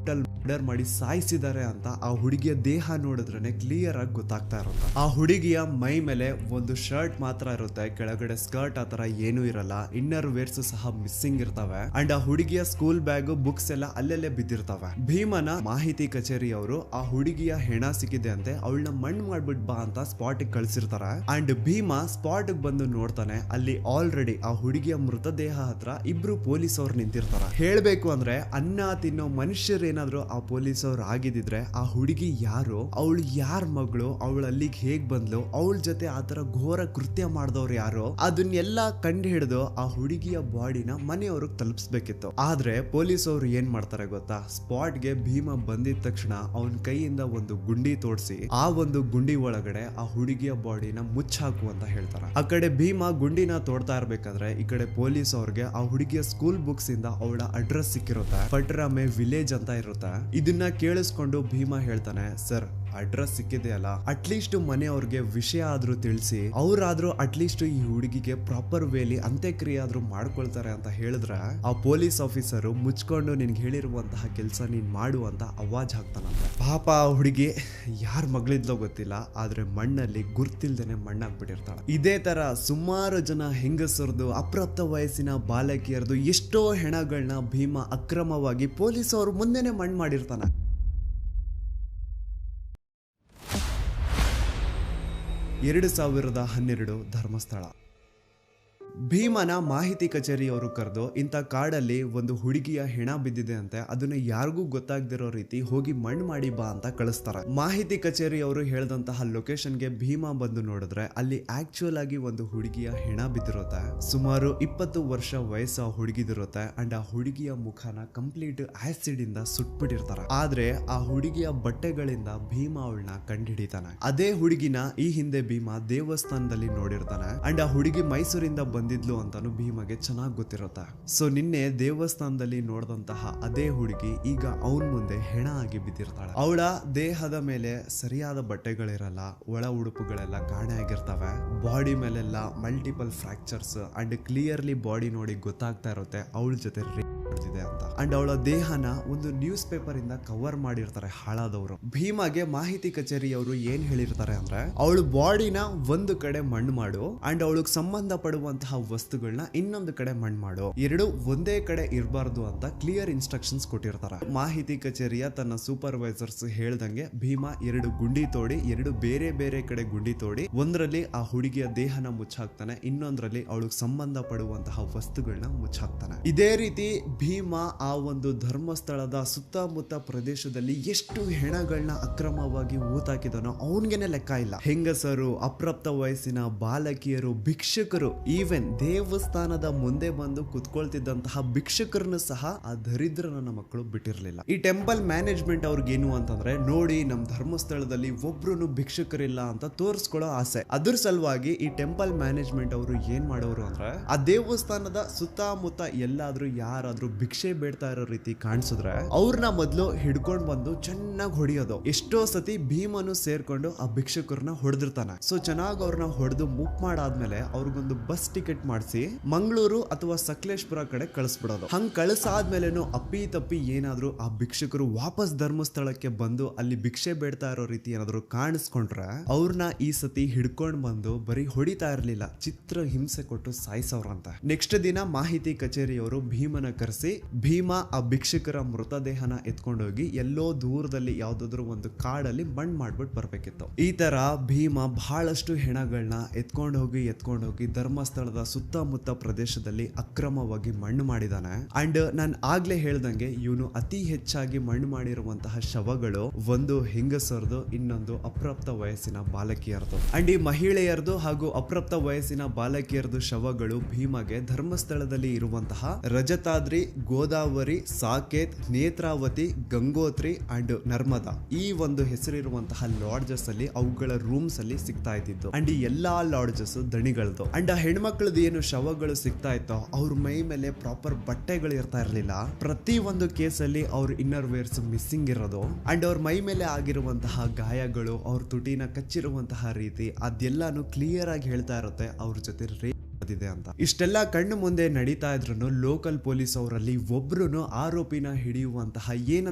B: ಮರ್ಡರ್ ಮಾಡಿ ಸಾಯಿಸಿದ್ದಾರೆ ಅಂತ ಆ ಹುಡುಗಿಯ ದೇಹ ನೋಡಿದ್ರೆ ಕ್ಲಿಯರ್ ಆಗಿ ಗೊತ್ತಾಗ್ತಾ ಇರುತ್ತೆ. ಆ ಹುಡುಗಿಯ ಮೈ ಮೇಲೆ ಒಂದು ಶರ್ಟ್ ಮಾತ್ರ ಇರುತ್ತೆ, ಕೆಳಗಡೆ ಸ್ಕರ್ಟ್ ಆತರ ಏನೂ ಇರಲ್ಲ, ಇನ್ನರ್ ವೇರ್ಸ್ ಸಹ ಮಿಸ್ಸಿಂಗ್ ಇರ್ತವೆ ಅಂಡ್ ಆ ಹುಡುಗಿಯ ಸ್ಕೂಲ್ ಬ್ಯಾಗ್ ಬುಕ್ಸ್ ಎಲ್ಲ ಅಲ್ಲೆಲ್ಲೇ ಬಿದ್ದಿರ್ತವೆ. ಭೀಮನ ಮಾಹಿತಿ ಕಚೇರಿ ಅವರು ಆ ಹುಡುಗಿಯ ಹೆಣ ಸಿಕ್ಕಿದೆ ಅಂತೆ, ಅವಳನ್ನ ಮಣ್ಣು ಮಾಡ್ಬಿಟ್ ಬಾ ಅಂತ ಸ್ಪಾಟ್ ಕಳ್ಸಿರ್ತಾರೆ ಅಂಡ್ ಭೀಮ ಸ್ಪಾಟ್ ಬಂದು ನೋಡ್ತಾನೆ. ಅಲ್ಲಿ ಆಲ್ರೆಡಿ ಆ ಹುಡುಗಿಯ ಮೃತದೇಹ ಹತ್ರ ಇಬ್ರು ಪೊಲೀಸ್ ಅವ್ರು ನಿಂತಿರ್ತಾರೆ. ಹೇಳ್ಬೇಕು ಅಂದ್ರೆ ಅನ್ನ ತಿನ್ನೋ ಮನುಷ್ಯರೇನಾದ್ರು ಆ ಪೊಲೀಸ್ ಅವ್ರು ಆಗಿದ್ರೆ ಆ ಹುಡುಗಿ ಯಾರು, ಅವಳು ಯಾರ ಮಗಳು, ಅವಳು ಅಲ್ಲಿಗೆ ಹೇಗ್ ಬಂದ್ಲು, ಅವಳ ಜೊತೆ ಆತರ ಘೋರ ಕೃತ್ಯ ಮಾಡಿದವ್ರು ಯಾರು, ಅದನ್ನೆಲ್ಲ ಕಂಡು ಹಿಡಿದು ಆ ಹುಡುಗಿಯ ಬಾಡಿನ ಮನೆಯವ್ರಿಗೆ ತಲುಪಿಸ್ಬೇಕಿತ್ತು. ಆದ್ರೆ ಪೊಲೀಸ್ ಅವರು ಏನ್ ಮಾಡ್ತಾರೆ ಗೊತ್ತಾ, ಸ್ಪಾಟ್ಗೆ ಭೀಮ ಬಂದಿದ ತಕ್ಷಣ ಅವನ ಕೈಯಿಂದ ಒಂದು ಗುಂಡಿ ತೋಡಿಸಿ ಆ ಒಂದು ಗುಂಡಿ ಒಳಗಡೆ ಆ ಹುಡುಗಿಯ ಬಾಡಿನ ಮುಚ್ಚಾಕು ಅಂತ ಹೇಳ್ತಾರೆ. ಆ ಕಡೆ ಭೀಮ ಗುಂಡಿನ ತೋಡ್ತಾ ಇರ್ಬೇಕಾದ್ರೆ ಈ ಕಡೆ ಪೊಲೀಸ್ ಅವ್ರಿಗೆ ಆ ಹುಡುಗಿಯ ಸ್ಕೂಲ್ ಬುಕ್ಸ್ ಇಂದ ಅವಳ ಅಡ್ರೆಸ್ ಸಿಕ್ಕಿರುತ್ತೆ, ಪಟ್ರಾಮೆ ವಿಲೇಜ್ ಅಂತ ಇರುತ್ತೆ. ಇದನ್ನ ಕೇಳಿಸ್ಕೊಂಡು ಭೀಮ ಹೇಳ್ತಾನೆ, ಸರ್ ಅಡ್ರೆಸ್ ಸಿಕ್ಕಿದೆ ಅಲ್ಲ, ಅಟ್ಲೀಸ್ಟ್ ಮನೆಯವ್ರಿಗೆ ವಿಷಯ ಆದ್ರೂ ತಿಳಿಸಿ, ಅವ್ರಾದ್ರೂ ಅಟ್ಲೀಸ್ಟ್ ಈ ಹುಡುಗಿಗೆ ಪ್ರಾಪರ್ ವೇಲಿ ಅಂತ್ಯಕ್ರಿಯೆ ಆದ್ರೂ ಮಾಡ್ಕೊಳ್ತಾರೆ ಅಂತ ಹೇಳಿದ್ರೆ ಆ ಪೊಲೀಸ್ ಆಫೀಸರು ಮುಚ್ಕೊಂಡು ನಿನ್ಗೆ ಹೇಳಿರುವಂತಹ ಕೆಲಸ ನೀನ್ ಮಾಡು ಅಂತ ಅವಾಜ್ ಹಾಕ್ತಾನಂತೆ. ಪಾಪ ಆ ಹುಡುಗಿ ಯಾರ ಮಗಳಿದ್ಲೋ ಗೊತ್ತಿಲ್ಲ, ಆದ್ರೆ ಮಣ್ಣಲ್ಲಿ ಗುರ್ತಿಲ್ದೇನೆ ಮಣ್ಣಾಗ್ಬಿಟ್ಟಿರ್ತಾಳೆ. ಇದೇ ತರ ಸುಮಾರು ಜನ ಹೆಂಗಸರದು ಅಪ್ರಾಪ್ತ ವಯಸ್ಸಿನ ಬಾಲಕಿಯರದು ಎಷ್ಟೋ ಹೆಣಗಳನ್ನ ಭೀಮ ಅಕ್ರಮವಾಗಿ ಪೊಲೀಸ್ ಅವರು ಮುಂದೆನೆ ಮಣ್ಣು ಮಾಡಿರ್ತಾನೆ. 2012 ಧರ್ಮಸ್ಥಳ. ಭೀಮನ ಮಾಹಿತಿ ಕಚೇರಿಯವರು ಕರೆದು ಇಂಥ ಕಾಡಲ್ಲಿ ಒಂದು ಹುಡುಗಿಯ ಹೆಣ ಬಿದ್ದಿದೆ ಅಂತೆ, ಅದನ್ನ ಯಾರಿಗೂ ಗೊತ್ತಾಗದಿರೋ ರೀತಿ ಹೋಗಿ ಮಣ್ಣು ಮಾಡಿ ಬಾ ಅಂತ ಕಳಿಸ್ತಾರೆ. ಮಾಹಿತಿ ಕಚೇರಿಯವರು ಹೇಳಿದಂತಹ ಲೊಕೇಶನ್ಗೆ ಭೀಮ ಬಂದು ನೋಡಿದ್ರೆ ಅಲ್ಲಿ ಆಕ್ಚುಯಲ್ ಆಗಿ ಒಂದು ಹುಡುಗಿಯ ಹೆಣ ಬಿದ್ದಿರುತ್ತೆ. ಸುಮಾರು 20 ವರ್ಷ ವಯಸ್ಸು ಆ ಹುಡುಗಿದಿರುತ್ತೆ ಅಂಡ್ ಆ ಹುಡುಗಿಯ ಮುಖನ ಕಂಪ್ಲೀಟ್ ಆಸಿಡ್ ಇಂದ ಸುಟ್ಬಿಟ್ಟಿರ್ತಾರೆ. ಆದ್ರೆ ಆ ಹುಡುಗಿಯ ಬಟ್ಟೆಗಳಿಂದ ಭೀಮ ಅವಳನ್ನ ಕಂಡುಹಿಡಿತಾನೆ. ಅದೇ ಹುಡುಗಿನ ಈ ಹಿಂದೆ ಭೀಮ ದೇವಸ್ಥಾನದಲ್ಲಿ ನೋಡಿರ್ತಾನೆ ಅಂಡ್ ಆ ಹುಡುಗಿ ಮೈಸೂರಿಂದ ಬಂದಿದ್ಲು ಅಂತಾನು ಭೀಮಗೆ ಚೆನ್ನಾಗಿ ಗೊತ್ತಿರುತ್ತೆ. ಸೊ ನಿನ್ನೆ ದೇವಸ್ಥಾನದಲ್ಲಿ ನೋಡಿದಂತಹ ಅದೇ ಹುಡುಗಿ ಈಗ ಅವನ್ ಮುಂದೆ ಹೆಣ ಆಗಿ ಬಿದ್ದಿರ್ತಾಳೆ. ಅವಳ ದೇಹದ ಮೇಲೆ ಸರಿಯಾದ ಬಟ್ಟೆಗಳಿರಲ್ಲ, ಒಳ ಉಡುಪುಗಳೆಲ್ಲ ಕಾಣೆ ಆಗಿರ್ತವೆ, ಬಾಡಿ ಮೇಲೆಲ್ಲ multiple fractures and clearly body ನೋಡಿ ಗೊತ್ತಾಗ್ತಾ ಇರುತ್ತೆ ಅವಳ ಜೊತೆ ರೇಪ್ ಮಾಡ್ತಿದೆ ಅಂತ. ಅಂಡ್ ಅವಳ ದೇಹನ ಒಂದು ನ್ಯೂಸ್ ಪೇಪರ್ ಇಂದ ಕವರ್ ಮಾಡಿರ್ತಾರೆ ಹಾಳಾದವರು. ಭೀಮಗೆ ಮಾಹಿತಿ ಕಚೇರಿಯವರು ಏನ್ ಹೇಳಿರ್ತಾರೆ ಅಂದ್ರೆ ಅವಳ ಬಾಡಿನ ಒಂದು ಕಡೆ ಮಣ್ಣು ಮಾಡು ಅಂಡ್ ಅವಳಿಗೆ ಸಂಬಂಧ ಪಡುವಂತಹ ವಸ್ತುಗಳನ್ನ ಇನ್ನೊಂದು ಕಡೆ ಮಣ್ಣು ಮಾಡು, ಎರಡು ಒಂದೇ ಕಡೆ ಇರಬಾರ್ದು ಅಂತ ಕ್ಲಿಯರ್ ಇನ್ಸ್ಟ್ರಕ್ಷನ್ಸ್ ಕೊಟ್ಟಿರ್ತಾರೆ. ಮಾಹಿತಿ ಕಚೇರಿಯ ತನ್ನ ಸೂಪರ್ವೈಸರ್ಸ್ ಹೇಳ್ದಂಗೆ ಭೀಮ 2 ಗುಂಡಿ ತೋಡಿ 2 ಬೇರೆ ಬೇರೆ ಕಡೆ ಗುಂಡಿ ತೋಡಿ ಒಂದರಲ್ಲಿ ಆ ಹುಡುಗಿಯ ದೇಹನ ಮುಚ್ಚಾಕ್ತಾನೆ, ಇನ್ನೊಂದರಲ್ಲಿ ಅವಳಿಗೆ ಸಂಬಂಧ ಪಡುವಂತಹ ವಸ್ತುಗಳನ್ನ ಮುಚ್ಚಾಕ್ತಾನೆ. ಇದೇ ರೀತಿ ಭೀಮ ಆ ಒಂದು ಧರ್ಮಸ್ಥಳದ ಸುತ್ತಮುತ್ತ ಪ್ರದೇಶದಲ್ಲಿ ಎಷ್ಟು ಹೆಣಗಳನ್ನ ಅಕ್ರಮವಾಗಿ ಊತಾಕಿದನೋ ಅವನ್ಗೆನೆ ಲೆಕ್ಕ ಇಲ್ಲ. ಹೆಂಗಸರು, ಅಪ್ರಾಪ್ತ ವಯಸ್ಸಿನ ಬಾಲಕಿಯರು, ಭಿಕ್ಷುಕರು, ಈವನ್ ದೇವಸ್ಥಾನದ ಮುಂದೆ ಬಂದು ಕುತ್ಕೊಳ್ತಿದ್ದಂತಹ ಭಿಕ್ಷುಕರನ್ನು ಸಹ ಆ ದರಿದ್ರ ನನ್ನ ಮಕ್ಕಳು ಬಿಟ್ಟಿರ್ಲಿಲ್ಲ. ಈ ಟೆಂಪಲ್ ಮ್ಯಾನೇಜ್ಮೆಂಟ್ ಅವ್ರಿಗೇನು ಅಂತಂದ್ರೆ ನೋಡಿ ನಮ್ ಧರ್ಮಸ್ಥಳದಲ್ಲಿ ಒಬ್ರು ಭಿಕ್ಷುಕರಿಲ್ಲ ಅಂತ ತೋರಿಸ್ಕೊಳ್ಳೋ ಆಸೆ. ಅದ್ರ ಸಲುವಾಗಿ ಈ ಟೆಂಪಲ್ ಮ್ಯಾನೇಜ್ಮೆಂಟ್ ಅವರು ಏನ್ ಮಾಡೋರು ಅಂದ್ರೆ ಆ ದೇವಸ್ಥಾನದ ಸುತ್ತಮುತ್ತ ಎಲ್ಲಾದ್ರೂ ಯಾರಾದ್ರೂ ಭಿಕ್ಷೆ ಬೇಡ್ತಾ ಇರೋ ರೀತಿ ಕಾಣಿಸಿದ್ರೆ ಅವ್ರನ್ನ ಮೊದ್ಲು ಹಿಡ್ಕೊಂಡ್ ಬಂದು ಚೆನ್ನಾಗಿ ಹೊಡಿಯೋದು. ಎಷ್ಟೋ ಸತಿ ಭೀಮನು ಸೇರ್ಕೊಂಡು ಆ ಭಿಕ್ಷುಕರನ್ನ ಹೊಡೆದಿರ್ತಾನೆ. ಸೊ ಚೆನ್ನಾಗಿ ಅವ್ರನ್ನ ಹೊಡೆದು ಮುಕ್ ಮಾಡಾದ್ಮೇಲೆ ಅವ್ರಿಗೊಂದು ಬಸ್ ಟಿಕೆಟ್ ಮಾಡಿಸಿ ಮಂಗಳೂರು ಅಥವಾ ಸಕಲೇಶ್ಪುರ ಕಡೆ ಕಳಿಸ್ಬಿಡೋದು. ಹಂಗ್ ಕಳಿಸಾದ್ಮೇಲೆನು ಅಪ್ಪಿ ತಪ್ಪಿ ಏನಾದ್ರು ಆ ಭಿಕ್ಷುಕರು ವಾಪಸ್ ಧರ್ಮಸ್ಥಳಕ್ಕೆ ಬಂದು ಅಲ್ಲಿ ಭಿಕ್ಷೆ ಬೇಡ್ತಾ ಇರೋ ರೀತಿ ಏನಾದ್ರು ಕಾಣಿಸ್ಕೊಂಡ್ರೆ ಅವ್ರನ್ನ ಈ ಸತಿ ಹಿಡ್ಕೊಂಡ್ ಬಂದು ಬರೀ ಹೊಡಿತಾ ಇರ್ಲಿಲ್ಲ, ಚಿತ್ರ ಹಿಂಸೆ ಕೊಟ್ಟು ಸಾಯಿಸವ್ರಂತ. ನೆಕ್ಸ್ಟ್ ದಿನ ಮಾಹಿತಿ ಕಚೇರಿಯವರು ಭೀಮನ ಕರೆಸಿ ಭೀಮ ಆ ಭಿಕ್ಷುಕರ ಮೃತದೇಹನ ಎತ್ಕೊಂಡೋಗಿ ಎಲ್ಲೋ ದೂರದಲ್ಲಿ ಯಾವ್ದಾದ್ರು ಒಂದು ಕಾಡಲ್ಲಿ ಮಣ್ಣು ಮಾಡ್ಬಿಟ್ಟು ಬರ್ಬೇಕಿತ್ತು. ಈ ತರ ಭೀಮ ಬಹಳಷ್ಟು ಹೆಣಗಳನ್ನ ಎತ್ಕೊಂಡು ಹೋಗಿ ಧರ್ಮಸ್ಥಳದ ಸುತ್ತಮುತ್ತ ಪ್ರದೇಶದಲ್ಲಿ ಅಕ್ರಮವಾಗಿ ಮಣ್ಣು ಮಾಡಿದಾನೆ. ಅಂಡ್ ನಾನು ಆಗ್ಲೇ ಹೇಳ್ದಂಗೆ ಇವನು ಅತಿ ಹೆಚ್ಚಾಗಿ ಮಣ್ಣು ಮಾಡಿರುವಂತಹ ಶವಗಳು ಒಂದು ಹೆಂಗಸರದು, ಇನ್ನೊಂದು ಅಪ್ರಾಪ್ತ ವಯಸ್ಸಿನ ಬಾಲಕಿಯರದು. ಅಂಡ್ ಈ ಮಹಿಳೆಯರದು ಹಾಗೂ ಅಪ್ರಾಪ್ತ ವಯಸ್ಸಿನ ಬಾಲಕಿಯರದು ಶವಗಳು ಭೀಮಗೆ ಧರ್ಮಸ್ಥಳದಲ್ಲಿ ಇರುವಂತಹ ರಜತಾದ್ರಿ, ಗೋದಾವರಿ, ಸಾಕೇತ್, ನೇತ್ರಾವತಿ, ಗಂಗೋತ್ರಿ ಅಂಡ್ ನರ್ಮದಾ ಈ ಒಂದು ಹೆಸರಿರುವಂತಹ ಲಾಡ್ಜಸ್ ಅಲ್ಲಿ ಅವುಗಳ ರೂಮ್ಸ್ ಅಲ್ಲಿ ಸಿಗ್ತಾ ಇದ್ದಿದ್ದು. ಅಂಡ್ ಈ ಎಲ್ಲಾ ಲಾಡ್ಜಸ್ ದಣಿಗಳದು. ಅಂಡ್ ಆ ಹೆಣ್ಮಕ್ಳ ದನಗಳದ್ದು ಏನು ಶವಗಳು ಸಿಗ್ತಾ ಇತ್ತೋ ಅವ್ರ ಮೈ ಮೇಲೆ ಪ್ರಾಪರ್ ಬಟ್ಟೆಗಳು ಇರ್ತಾ ಇರ್ಲಿಲ್ಲ. ಪ್ರತಿ ಒಂದು ಕೇಸಲ್ಲಿ ಅವ್ರ ಇನ್ನರ್ ವೇರ್ಸ್ ಮಿಸ್ಸಿಂಗ್ ಇರೋದು ಅಂಡ್ ಅವ್ರ ಮೈ ಮೇಲೆ ಆಗಿರುವಂತಹ ಗಾಯಗಳು, ಅವ್ರ ತುಟಿನ ಕಚ್ಚಿರುವಂತಹ ರೀತಿ ಅದೆಲ್ಲಾನು ಕ್ಲಿಯರ್ ಆಗಿ ಹೇಳ್ತಾ ಇರುತ್ತೆ ಅವ್ರ ಜೊತೆ ಇದೆ ಅಂತ. ಇಷ್ಟೆಲ್ಲ ಕಣ್ಣು ಮುಂದೆ ನಡೀತಾ ಇದ್ರು ಲೋಕಲ್ ಪೊಲೀಸ್ ಅವರಲ್ಲಿ ಒಬ್ರು ಆರೋಪಿನ ಹಿಡಿಯುವಂತಹ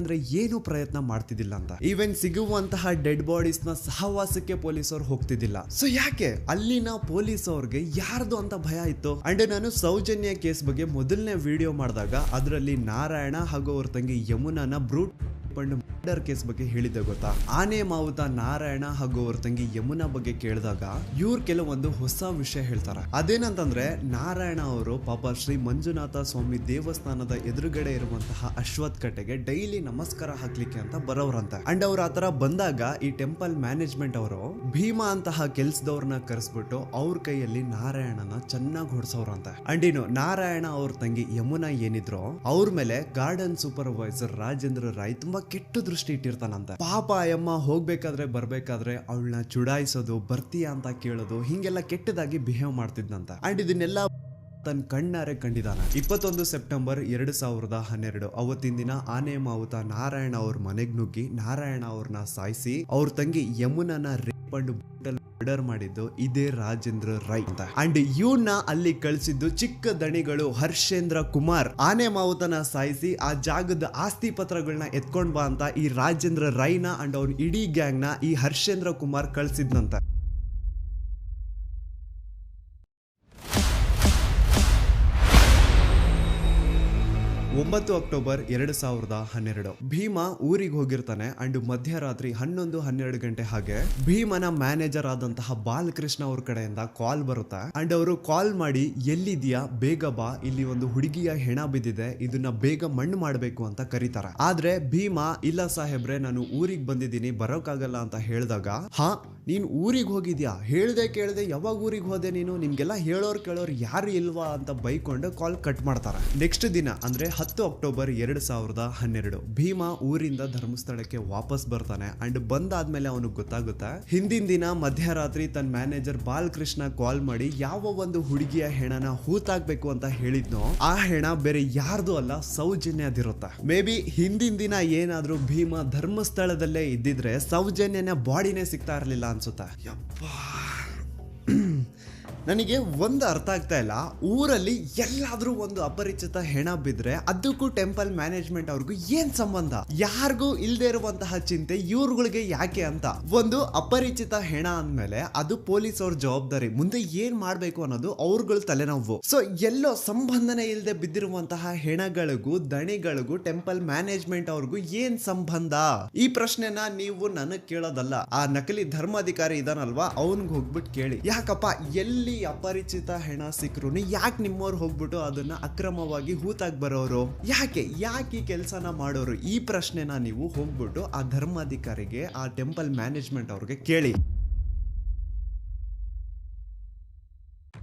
B: ಏನು ಪ್ರಯತ್ನ ಮಾಡ್ತಿದ್ದಿಲ್ಲ ಅಂತ. ಈವನ್ ಸಿಗುವಂತಹ ಡೆಡ್ ಬಾಡೀಸ್ ನ ಸಹವಾಸಕ್ಕೆ ಪೊಲೀಸ್ ಅವ್ರು ಹೋಗ್ತಿದ್ದಿಲ್ಲ. ಸೊ ಯಾಕೆ ಅಲ್ಲಿನ ಪೊಲೀಸ್ ಅವ್ರಿಗೆ ಯಾರ್ದು ಅಂತ ಭಯ ಇತ್ತು. ಅಂಡ್ ನಾನು ಸೌಜನ್ಯ ಕೇಸ್ ಬಗ್ಗೆ ಮೊದಲನೇ ವಿಡಿಯೋ ಮಾಡಿದಾಗ ಅದರಲ್ಲಿ ನಾರಾಯಣ ಹಾಗೂ ಅವ್ರ ತಂಗಿ ಯಮುನಾನ ಬ್ರೂಟ್ ಮರ್ಡರ್ ಕೇಸ್ ಬಗ್ಗೆ ಹೇಳಿದ್ದೆ ಗೊತ್ತಾ. ಆನೆ ಮಾವುತ ನಾರಾಯಣ ಹಾಗೂ ಅವ್ರ ತಂಗಿ ಯಮುನಾ ಬಗ್ಗೆ ಕೇಳಿದಾಗ ಇವ್ರು ಕೆಲವೊಂದು ಹೊಸ ವಿಷಯ ಹೇಳ್ತಾರೆ. ಅದೇನಂತಂದ್ರೆ ನಾರಾಯಣ ಅವರು ಪಾಪ ಶ್ರೀ ಮಂಜುನಾಥ ಸ್ವಾಮಿ ದೇವಸ್ಥಾನದ ಎದುರುಗಡೆ ಇರುವಂತಹ ಅಶ್ವತ್ಥ ಕಟ್ಟೆಗೆ ಡೈಲಿ ನಮಸ್ಕಾರ ಹಾಕ್ಲಿಕ್ಕೆ ಅಂತ ಬರೋರಂತೆ. ಅಂಡ್ ಅವ್ರ ಆತರ ಬಂದಾಗ ಈ ಟೆಂಪಲ್ ಮ್ಯಾನೇಜ್ಮೆಂಟ್ ಅವರು ಭೀಮಾ ಅಂತಹ ಕೆಲ್ಸದವ್ರನ್ನ ಕರೆಸ್ಬಿಟ್ಟು ಅವ್ರ ಕೈಯಲ್ಲಿ ನಾರಾಯಣನ ಚೆನ್ನಾಗಿ ಹೊಡ್ಸವ್ರಂತೆ. ಅಂಡ್ ಇನ್ನು ನಾರಾಯಣ ಅವ್ರ ತಂಗಿ ಯಮುನಾ ಏನಿದ್ರು ಅವ್ರ ಮೇಲೆ ಗಾರ್ಡನ್ ಸೂಪರ್ವೈಸರ್ ರಾಜೇಂದ್ರ ರಾಯ್ ತುಂಬಾ ಕೆಟ್ಟ ದೃಷ್ಟಿ ಇಟ್ಟಿರ್ತಾನಂತೆ. ಪಾಪ ಅಯ್ಯಮ್ಮ ಹೋಗ್ಬೇಕಾದ್ರೆ ಬರ್ಬೇಕಾದ್ರೆ ಅವಳನ್ನ ಚುಡಾಯಿಸೋದು, ಬರ್ತೀಯಾ ಅಂತ ಕೇಳೋದು, ಹಿಂಗೆಲ್ಲ ಕೆಟ್ಟದಾಗಿ ಬಿಹೇವ್ ಮಾಡ್ತಿದ್ನಂತ. ಅಂಡ್ ಇದನ್ನೆಲ್ಲ ತನ್ನ ಕಣ್ಣಾರೆ ಕಂಡಿದ್ದಾನೆ. 21 ಸೆಪ್ಟೆಂಬರ್ 2012 ಅವತ್ತಿನ ದಿನ ಆನೆ ಮಾವುತ ನಾರಾಯಣ ಅವ್ರ ಮನೆಗ್ ನುಗ್ಗಿ ನಾರಾಯಣ ಅವ್ರನ್ನ ಸಾಯಿಸಿ ಅವ್ರ ತಂಗಿ ಯಮುನನ ರೇಪ್ ಅಂಡ್ ಮರ್ಡರ್ ಮಾಡಿದ್ದು ಇದೇ ರಾಜೇಂದ್ರ ರೈ ಅಂತ. ಅಂಡ್ ಇವನ್ನ ಅಲ್ಲಿ ಕಳಿಸಿದ್ದು ಚಿಕ್ಕ ದಣಿಗಳು ಹರ್ಷೇಂದ್ರ ಕುಮಾರ್. ಆನೆ ಮಾವುತನ ಸಾಯಿಸಿ ಆ ಜಾಗದ ಆಸ್ತಿ ಪತ್ರಗಳನ್ನ ಎತ್ಕೊಂಡ್ ಬಾ ಅಂತ ಈ ರಾಜೇಂದ್ರ ರೈನ ಅಂಡ್ ಅವ್ನ ಇಡೀ ಗ್ಯಾಂಗ್ ನ ಈ ಹರ್ಷೇಂದ್ರ ಕುಮಾರ್ ಕಳಿಸಿದ್ನಂತ. 9 ಅಕ್ಟೋಬರ್ 2012 ಭೀಮಾ ಊರಿಗೆ ಹೋಗಿರ್ತಾನೆ. ಅಂಡ್ ಮಧ್ಯರಾತ್ರಿ 11-12 ಗಂಟೆ ಹಾಗೆ ಭೀಮನ ಮ್ಯಾನೇಜರ್ ಆದಂತಹ ಬಾಲಕೃಷ್ಣ ಅವ್ರ ಕಡೆಯಿಂದ ಕಾಲ್ ಬರುತ್ತೆ. ಅಂಡ್ ಅವರು ಕಾಲ್ ಮಾಡಿ ಎಲ್ಲಿದ್ಯಾ ಬೇಗ ಬಾ, ಇಲ್ಲಿ ಒಂದು ಹುಡುಗಿಯ ಹೆಣ ಬಿದ್ದಿದೆ, ಇದನ್ನ ಬೇಗ ಮಣ್ಣು ಮಾಡಬೇಕು ಅಂತ ಕರೀತಾರೆ. ಆದ್ರೆ ಭೀಮಾ ಇಲ್ಲ ಸಾಹೇಬ್ರೆ ನಾನು ಊರಿಗೆ ಬಂದಿದ್ದೀನಿ ಬರೋಕ್ಕಾಗಲ್ಲ ಅಂತ ಹೇಳಿದಾಗ ಹಾ ನೀನ್ ಊರಿಗೆ ಹೋಗಿದ್ಯಾ, ಹೇಳ್ದೆ ಕೇಳ್ದೆ ಯಾವಾಗ ಊರಿಗೆ ಹೋದೆ ನೀನು, ನಿಮ್ಗೆಲ್ಲ ಹೇಳೋರ್ ಕೇಳೋರ್ ಯಾರು ಇಲ್ವಾ ಅಂತ ಬೈಕೊಂಡು ಕಾಲ್ ಕಟ್ ಮಾಡ್ತಾರೆ. ನೆಕ್ಸ್ಟ್ ದಿನ ಅಂದ್ರೆ 10 ಅಕ್ಟೋಬರ್ 2012 ಭೀಮಾ ಊರಿಂದ ಧರ್ಮಸ್ಥಳಕ್ಕೆ ವಾಪಸ್ ಬರ್ತಾನೆ. ಅಂಡ್ ಬಂದಾದ್ಮೇಲೆ ಅವನಿಗೆ ಗೊತ್ತಾಗುತ್ತೆ ಹಿಂದಿನ ದಿನ ಮಧ್ಯರಾತ್ರಿ ತನ್ನ ಮ್ಯಾನೇಜರ್ ಬಾಲಕೃಷ್ಣ ಕಾಲ್ ಮಾಡಿ ಯಾವ ಒಂದು ಹುಡುಗಿಯ ಹೆಣನ ಹೂತಾಕ್ಬೇಕು ಅಂತ ಹೇಳಿದ್ನೋ ಆ ಹೆಣ ಬೇರೆ ಯಾರ್ದು ಅಲ್ಲ ಸೌಜನ್ಯದಿರುತ್ತೆ. ಮೇ ಬಿ ಹಿಂದಿನ ದಿನ ಏನಾದ್ರೂ ಭೀಮಾ ಧರ್ಮಸ್ಥಳದಲ್ಲೇ ಇದ್ದಿದ್ರೆ ಸೌಜನ್ಯನ ಬಾಡಿನೇ ಸಿಗ್ತಾ ಇರ್ಲಿಲ್ಲ ಅನ್ಸುತ್ತೆ. ಯಪ್ಪಾ ನನಗೆ ಒಂದು ಅರ್ಥ ಆಗ್ತಾ ಇಲ್ಲ, ಊರಲ್ಲಿ ಎಲ್ಲಾದ್ರೂ ಒಂದು ಅಪರಿಚಿತ ಹೆಣ ಬಿದ್ರೆ ಅದಕ್ಕೂ ಟೆಂಪಲ್ ಮ್ಯಾನೇಜ್ಮೆಂಟ್ ಅವ್ರಿಗೂ ಏನ್ ಸಂಬಂಧ? ಯಾರಿಗೂ ಇಲ್ದೇ ಇರುವಂತಹ ಚಿಂತೆ ಇವ್ರುಗಳಿಗೆ ಯಾಕೆ ಅಂತ. ಒಂದು ಅಪರಿಚಿತ ಹೆಣ ಅಂದ್ಮೇಲೆ ಅದು ಪೊಲೀಸ್ ಅವ್ರ ಜವಾಬ್ದಾರಿ, ಮುಂದೆ ಏನ್ ಮಾಡ್ಬೇಕು ಅನ್ನೋದು ಅವ್ರಗಳ ತಲೆನೋವು. ಸೊ ಎಲ್ಲೋ ಸಂಬಂಧನೇ ಇಲ್ಲದೆ ಬಿದ್ದಿರುವಂತಹ ಹೆಣಗಳಿಗೂ ದಣಿಗಳಿಗೂ ಟೆಂಪಲ್ ಮ್ಯಾನೇಜ್ಮೆಂಟ್ ಅವ್ರಿಗೂ ಏನ್ ಸಂಬಂಧ? ಈ ಪ್ರಶ್ನೆನ ನೀವು ನನಗ್ ಕೇಳೋದಲ್ಲ, ಆ ನಕಲಿ ಧರ್ಮಾಧಿಕಾರಿ ಇದಾನಲ್ವಾ ಅವನ್ಗೆ ಹೋಗ್ಬಿಟ್ಟು ಕೇಳಿ. ಯಾಕಪ್ಪ ಎಲ್ಲಿ ಅಪರಿಚಿತ ಹೆಣ ಸಿಕ್ಕರು ಯಾಕೆ ನಿಮ್ಮವ್ರು ಹೋಗ್ಬಿಟ್ಟು ಅದನ್ನ ಅಕ್ರಮವಾಗಿ ಹೂತಾಗಿ ಬರೋರು? ಯಾಕೆ ಈ ಕೆಲಸನ ಮಾಡೋರು? ಈ ಪ್ರಶ್ನೆನ ನೀವು ಹೋಗ್ಬಿಟ್ಟು ಆ ಧರ್ಮಾಧಿಕಾರಿಗೆ ಆ ಟೆಂಪಲ್ ಮ್ಯಾನೇಜ್ಮೆಂಟ್ ಅವ್ರಿಗೆ ಕೇಳಿ.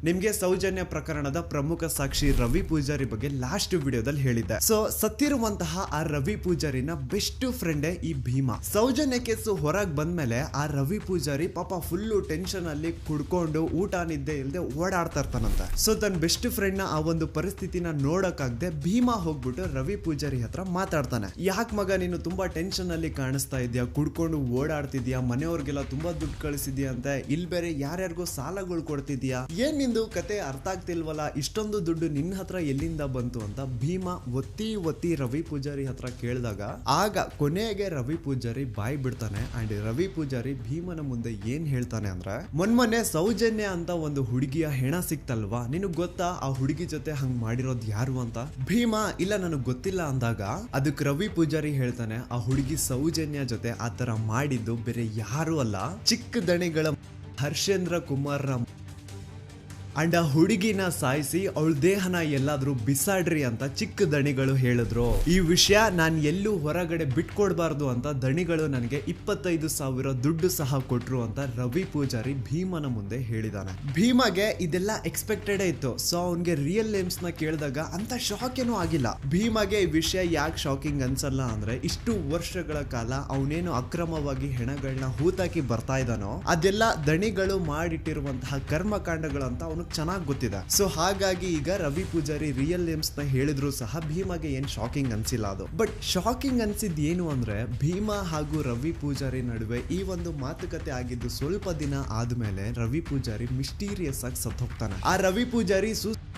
B: ನಿಮ್ಗೆ ಸೌಜನ್ಯ ಪ್ರಕರಣದ ಪ್ರಮುಖ ಸಾಕ್ಷಿ ರವಿ ಪೂಜಾರಿ ಬಗ್ಗೆ ಲಾಸ್ಟ್ ವಿಡಿಯೋದಲ್ಲಿ ಹೇಳಿದ್ದೆ. ಸೊ ಸತ್ತಿರುವಂತಹ ಆ ರವಿ ಪೂಜಾರಿನ ಬೆಸ್ಟ್ ಫ್ರೆಂಡೇ ಈ ಭೀಮಾ. ಸೌಜನ್ಯ ಕೇಸು ಹೊರಗೆ ಬಂದ್ಮೇಲೆ ಆ ರವಿ ಪೂಜಾರಿ ಪಾಪ ಫುಲ್ಲು ಟೆನ್ಷನ್ ಅಲ್ಲಿ ಕುಡ್ಕೊಂಡು ಊಟ ನಿದ್ದೆ ಇಲ್ಲದೆ ಓಡಾಡ್ತಾ ಇರ್ತಾನಂತೆ. ಸೊ ತನ್ನ ಬೆಸ್ಟ್ ಫ್ರೆಂಡ್ ನ ಆ ಒಂದು ಪರಿಸ್ಥಿತಿನ ನೋಡಕ್ಕಾಗದೆ ಭೀಮಾ ಹೋಗ್ಬಿಟ್ಟು ರವಿ ಪೂಜಾರಿ ಹತ್ರ ಮಾತಾಡ್ತಾನೆ. ಯಾಕೆ ಮಗ ನೀನು ತುಂಬಾ ಟೆನ್ಷನ್ ಅಲ್ಲಿ ಕಾಣಿಸ್ತಾ ಇದೆಯಾ, ಕುಡ್ಕೊಂಡು ಓಡಾಡ್ತಿದ್ಯಾ, ಮನೆಯವ್ರಿಗೆಲ್ಲ ತುಂಬಾ ದುಡ್ಡು ಕಳಿಸಿದ್ಯಾ ಅಂತ, ಇಲ್ಲಿ ಬೇರೆ ಯಾರ್ಯಾರಿಗೂ ಸಾಲಗಳು ಕೊಡ್ತಿದ್ಯಾ, ಏನ್ ಕತೆ ಅರ್ಥ ಆಗ್ತಿಲ್ವಲ್ಲ, ಇಷ್ಟೊಂದು ದುಡ್ಡು ನಿನ್ನ ಹತ್ರ ಎಲ್ಲಿಂದ ಬಂತು ಅಂತ ಭೀಮಾ ಒತ್ತಿ ರವಿ ಪೂಜಾರಿ ಹತ್ರ ಕೇಳಿದಾಗ ಆಗ ಕೊನೆಗೆ ರವಿ ಪೂಜಾರಿ ಬಾಯ್ ಬಿಡ್ತಾನೆ. ಅಂಡ್ ರವಿ ಪೂಜಾರಿ ಭೀಮನ ಮುಂದೆ ಏನ್ ಹೇಳ್ತಾನೆ ಅಂದ್ರೆ, ಮೊನ್ನೆ ಸೌಜನ್ಯ ಅಂತ ಒಂದು ಹುಡುಗಿಯ ಹೆಣ ಸಿಕ್ತಲ್ವಾ, ನಿನಗ್ ಗೊತ್ತಾ ಆ ಹುಡುಗಿ ಜೊತೆ ಹಂಗ್ ಮಾಡಿರೋದು ಯಾರು ಅಂತ? ಭೀಮಾ ಇಲ್ಲ ನನಗ್ ಗೊತ್ತಿಲ್ಲ ಅಂದಾಗ ಅದಕ್ಕೆ ರವಿ ಪೂಜಾರಿ ಹೇಳ್ತಾನೆ, ಆ ಹುಡುಗಿ ಸೌಜನ್ಯ ಜೊತೆ ಆತರ ಮಾಡಿದ್ದು ಬೇರೆ ಯಾರು ಅಲ್ಲ, ಚಿಕ್ಕ ದಣಿಗಳ ಹರ್ಷೇಂದ್ರ ಕುಮಾರ್ ಅಂಡ್ ಆ ಹುಡುಗಿನ ಸಾಯಿಸಿ ಅವಳ ದೇಹನ ಎಲ್ಲಾದ್ರೂ ಬಿಸಾಡ್ರಿ ಅಂತ ಚಿಕ್ಕ ದಣಿಗಳು ಹೇಳಿದ್ರು. ಈ ವಿಷಯ ನಾನು ಎಲ್ಲೂ ಹೊರಗಡೆ ಬಿಟ್ಕೊಡ್ಬಾರ್ದು ಅಂತ ದಣಿಗಳು ನನಗೆ 25,000 ದುಡ್ಡು ಸಹ ಕೊಟ್ರು ಅಂತ ರವಿ ಪೂಜಾರಿ ಭೀಮನ ಮುಂದೆ ಹೇಳಿದಾನೆ. ಭೀಮಾಗೆ ಇದೆಲ್ಲ ಎಕ್ಸ್ಪೆಕ್ಟೆಡ್ ಇತ್ತು. ಸೊ ಅವನ್ಗೆ ರಿಯಲ್ ನೇಮ್ಸ್ ನ ಕೇಳಿದಾಗ ಅಂತ ಶಾಕ್ ಏನೂ ಆಗಿಲ್ಲ. ಭೀಮಾಗೆ ಈ ವಿಷಯ ಯಾಕೆ ಶಾಕಿಂಗ್ ಅನ್ಸಲ್ಲ ಅಂದ್ರೆ, ಇಷ್ಟು ವರ್ಷಗಳ ಕಾಲ ಅವನೇನು ಅಕ್ರಮವಾಗಿ ಹೆಣಗಳನ್ನ ಹೂತಾಕಿ ಬರ್ತಾ ಇದ್ದಾನೋ ಅದೆಲ್ಲ ದಣಿಗಳು ಮಾಡಿಟ್ಟಿರುವಂತಹ ಕರ್ಮಕಾಂಡಗಳು ಅಂತ ಅವನು ನಮಗ್ ಚೆನ್ನಾಗಿ ಗೊತ್ತಿದೆ. ಸೊ ಹಾಗಾಗಿ ಈಗ ರವಿ ಪೂಜಾರಿ ರಿಯಲ್ ನೇಮ್ಸ್ ನ ಹೇಳಿದ್ರು ಸಹ ಭೀಮಾಗೆ ಏನ್ ಶಾಕಿಂಗ್ ಅನ್ಸಿಲ್ಲ ಅದು. ಬಟ್ ಶಾಕಿಂಗ್ ಅನ್ಸಿದ್ ಏನು ಅಂದ್ರೆ ಭೀಮಾ ಹಾಗೂ ರವಿ ಪೂಜಾರಿ ನಡುವೆ ಈ ಒಂದು ಮಾತುಕತೆ ಆಗಿದ್ದು ಸ್ವಲ್ಪ ದಿನ ಆದ್ಮೇಲೆ ರವಿ ಪೂಜಾರಿ ಮಿಸ್ಟೀರಿಯಸ್ ಆಗಿ ಸತ್ ಹೋಗ್ತಾನೆ. ಆ ರವಿ ಪೂಜಾರಿ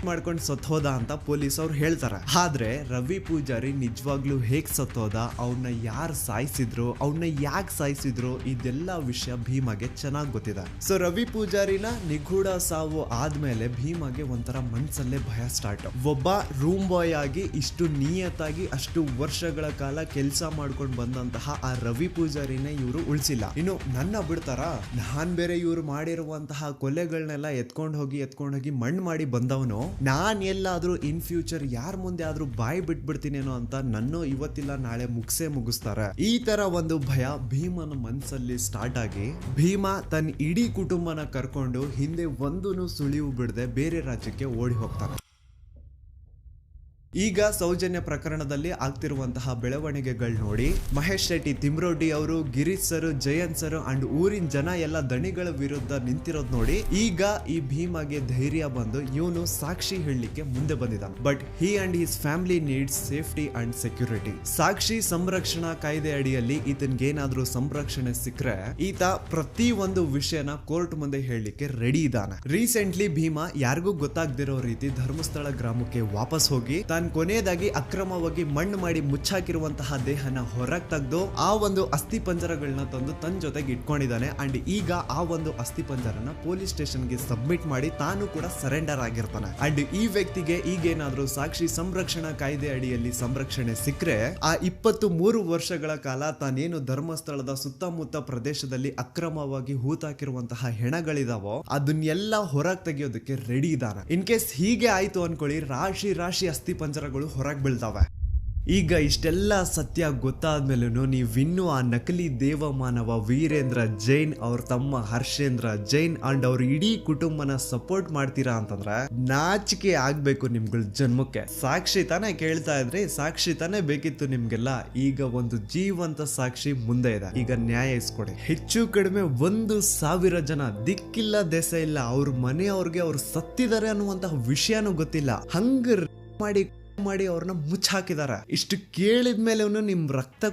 B: ಮಾಡ್ಕೊಂಡು ಸತ್ತೋದ ಅಂತ ಪೊಲೀಸ್ ಅವ್ರು ಹೇಳ್ತಾರೆ. ಆದ್ರೆ ರವಿ ಪೂಜಾರಿ ನಿಜವಾಗ್ಲೂ ಹೇಗ್ ಸತ್ತೋದ, ಅವನ್ನ ಯಾರು ಸಾಯಿಸಿದ್ರು, ಅವನ್ನ ಯಾಕೆ ಸಾಯಿಸಿದ್ರು, ಇದೆಲ್ಲ ವಿಷಯ ಭೀಮಾಗೆ ಚೆನ್ನಾಗಿ ಗೊತ್ತಿದೆ. ಸೊ ರವಿ ಪೂಜಾರಿನ ನಿಗೂಢ ಸಾವು ಆದ್ಮೇಲೆ ಭೀಮಾಗೆ ಒಂಥರ ಮನ್ಸಲ್ಲೇ ಭಯ ಸ್ಟಾರ್ಟ್. ಒಬ್ಬ ರೂಮ್ ಬಾಯ್ ಆಗಿ ಇಷ್ಟು ನಿಯತ್ತಾಗಿ ಅಷ್ಟು ವರ್ಷಗಳ ಕಾಲ ಕೆಲಸ ಮಾಡ್ಕೊಂಡು ಬಂದಂತಹ ಆ ರವಿ ಪೂಜಾರಿನೇ ಇವರು ಉಳಿಸಿಲ್ಲ. ಇನ್ನು ನನ್ನ ಬಿಡ್ತಾರ, ನಾನ್ ಬೇರೆ ಇವ್ರು ಮಾಡಿರುವಂತಹ ಕೊಲೆಗಳನ್ನೆಲ್ಲ ಎತ್ಕೊಂಡು ಹೋಗಿ ಮಣ್ಣು ಮಾಡಿ ಬಂದವನು, ನಾನ್ ಎಲ್ಲಾದ್ರೂ ಇನ್ ಫ್ಯೂಚರ್ ಯಾರ ಮುಂದೆ ಆದ್ರೂ ಬಾಯಿ ಬಿಟ್ಬಿಡ್ತೀನೇನೋ ಅಂತ ನನ್ನ ಇವತ್ತಿಲ್ಲ ನಾಳೆ ಮುಗಿಸ್ತಾರೆ. ಈ ತರ ಒಂದು ಭಯ ಭೀಮನ ಮನ್ಸಲ್ಲಿ ಸ್ಟಾರ್ಟ್ ಆಗಿ ಭೀಮಾ ತನ್ನ ಇಡೀ ಕುಟುಂಬನ ಕರ್ಕೊಂಡು ಹಿಂದೆ ಒಂದೂ ಸುಳಿವು ಬಿಡದೆ ಬೇರೆ ರಾಜ್ಯಕ್ಕೆ ಓಡಿ ಹೋಗ್ತಾನೆ. ಈಗ ಸೌಜನ್ಯ ಪ್ರಕರಣದಲ್ಲಿ ಆಗ್ತಿರುವಂತಹ ಬೆಳವಣಿಗೆಗಳು ನೋಡಿ ಮಹೇಶ್ ಶೆಟ್ಟಿ, ತಿಮ್ರೋಡಿ ಅವರು, Girish sir, Jayant sir and ಊರಿನ ಜನ ಎಲ್ಲ ದಣಿಗಳ ವಿರುದ್ಧ ನಿಂತಿರೋದ್ ನೋಡಿ ಈಗ ಈ ಭೀಮಾಗೆ ಧೈರ್ಯ ಬಂದು ಇವನು ಸಾಕ್ಷಿ ಹೇಳಲಿಕ್ಕೆ ಮುಂದೆ ಬಂದಿದ್ದಾನೆ. But he and his family needs safety and security. ಸಾಕ್ಷಿ ಸಂರಕ್ಷಣಾ ಕಾಯ್ದೆ ಅಡಿಯಲ್ಲಿ ಈತನ್ಗೇನಾದ್ರೂ ಸಂರಕ್ಷಣೆ ಸಿಕ್ಕರೆ ಈತ ಪ್ರತಿ ಒಂದು ವಿಷಯನ ಕೋರ್ಟ್ ಮುಂದೆ ಹೇಳಲಿಕ್ಕೆ ರೆಡಿ ಇದ್ದಾನೆ. ರೀಸೆಂಟ್ಲಿ ಭೀಮಾ ಯಾರಿಗೂ ಗೊತ್ತಾಗ್ದಿರೋ ರೀತಿ ಧರ್ಮಸ್ಥಳ ಗ್ರಾಮಕ್ಕೆ ವಾಪಸ್ ಹೋಗಿ ಕೊನೆಯದಾಗಿ ಅಕ್ರಮವಾಗಿ ಮಣ್ಣು ಮಾಡಿ ಮುಚ್ಚಾಕಿರುವಂತಹ ದೇಹನ ಹೊರಗೆ ತೆಗೆದು ಆ ಒಂದು ಅಸ್ಥಿ ಪಂಜರಗಳನ್ನ ತಂದು ತನ್ನ ಜೊತೆಗೆ ಇಟ್ಕೊಂಡಿದ್ದಾನೆ. ಅಂಡ್ ಈಗ ಆ ಒಂದು ಅಸ್ಥಿ ಪಂಜರನ ಪೊಲೀಸ್ ಸ್ಟೇಷನ್ಗೆ ಸಬ್ಮಿಟ್ ಮಾಡಿ ತಾನು ಕೂಡ ಸರೆಂಡರ್ ಆಗಿರ್ತಾನೆ. ಅಂಡ್ ಈ ವ್ಯಕ್ತಿಗೆ ಈಗೇನಾದ್ರೂ ಸಾಕ್ಷಿ ಸಂರಕ್ಷಣಾ ಕಾಯ್ದೆ ಅಡಿಯಲ್ಲಿ ಸಂರಕ್ಷಣೆ ಸಿಕ್ಕರೆ ಆ 23 ವರ್ಷಗಳ ಕಾಲ ತಾನೇನು ಧರ್ಮಸ್ಥಳದ ಸುತ್ತಮುತ್ತ ಪ್ರದೇಶದಲ್ಲಿ ಅಕ್ರಮವಾಗಿ ಹೂತಾಕಿರುವಂತಹ ಹೆಣಗಳಿದಾವೋ ಅದನ್ನೆಲ್ಲ ಹೊರಗೆ ತೆಗೆಯೋದಕ್ಕೆ ರೆಡಿ ಇದ್ದಾನೆ. ಇನ್ ಕೇಸ್ ಹೀಗೆ ಆಯ್ತು ಅನ್ಕೊಳ್ಳಿ, ರಾಶಿ ಅಸ್ಥಿ ಪಂಜರಗಳು ಹೊರಗೆ ಬೀಳ್ತಾವೆ. ಈಗ ಇಷ್ಟೆಲ್ಲ ಸತ್ಯ ಗೊತ್ತಾದ್ಮೇಲೂ ನೀವಿನ್ನೂ ಆ ನಕಲಿ ದೇವಮಾನವ ವೀರೇಂದ್ರ ಜೈನ್ ಅವ್ರ ತಮ್ಮ ಹರ್ಷೇಂದ್ರ ಜೈನ್ ಅಂಡ್ ಅವ್ರ ಇಡೀ ಕುಟುಂಬನ ಸಪೋರ್ಟ್ ಮಾಡ್ತೀರಾ ಅಂತಂದ್ರೆ ನಾಚಿಕೆ ಆಗ್ಬೇಕು ನಿಮ್ಗಳ ಜನ್ಮಕ್ಕೆ. ಸಾಕ್ಷಿ ತಾನೇ ಕೇಳ್ತಾ ಇದ್ರಿ, ಸಾಕ್ಷಿ ತಾನೇ ಬೇಕಿತ್ತು ನಿಮ್ಗೆಲ್ಲ. ಈಗ ಒಂದು ಜೀವಂತ ಸಾಕ್ಷಿ ಮುಂದೆ ಇದೆ, ಈಗ ನ್ಯಾಯ ಇಸ್ಕೊಡಿ. ಹೆಚ್ಚು ಕಡಿಮೆ 1,000 ಜನ ದಿಕ್ಕಿಲ್ಲ ದೆಸ ಇಲ್ಲ, ಅವ್ರ ಮನೆಯವ್ರಿಗೆ ಅವ್ರು ಸತ್ತಿದ್ದಾರೆ ಅನ್ನುವಂತಹ ವಿಷಯನೂ ಗೊತ್ತಿಲ್ಲ, ಹಂಗ ಮಾಡಿ ಅವ್ರನ್ನ ಮುಚ್ಚಾಕಿದಾರ. ಇಷ್ಟು ಕೇಳಿದ್ಮೇಲೆ ನಿಮ್ ರಕ್ತ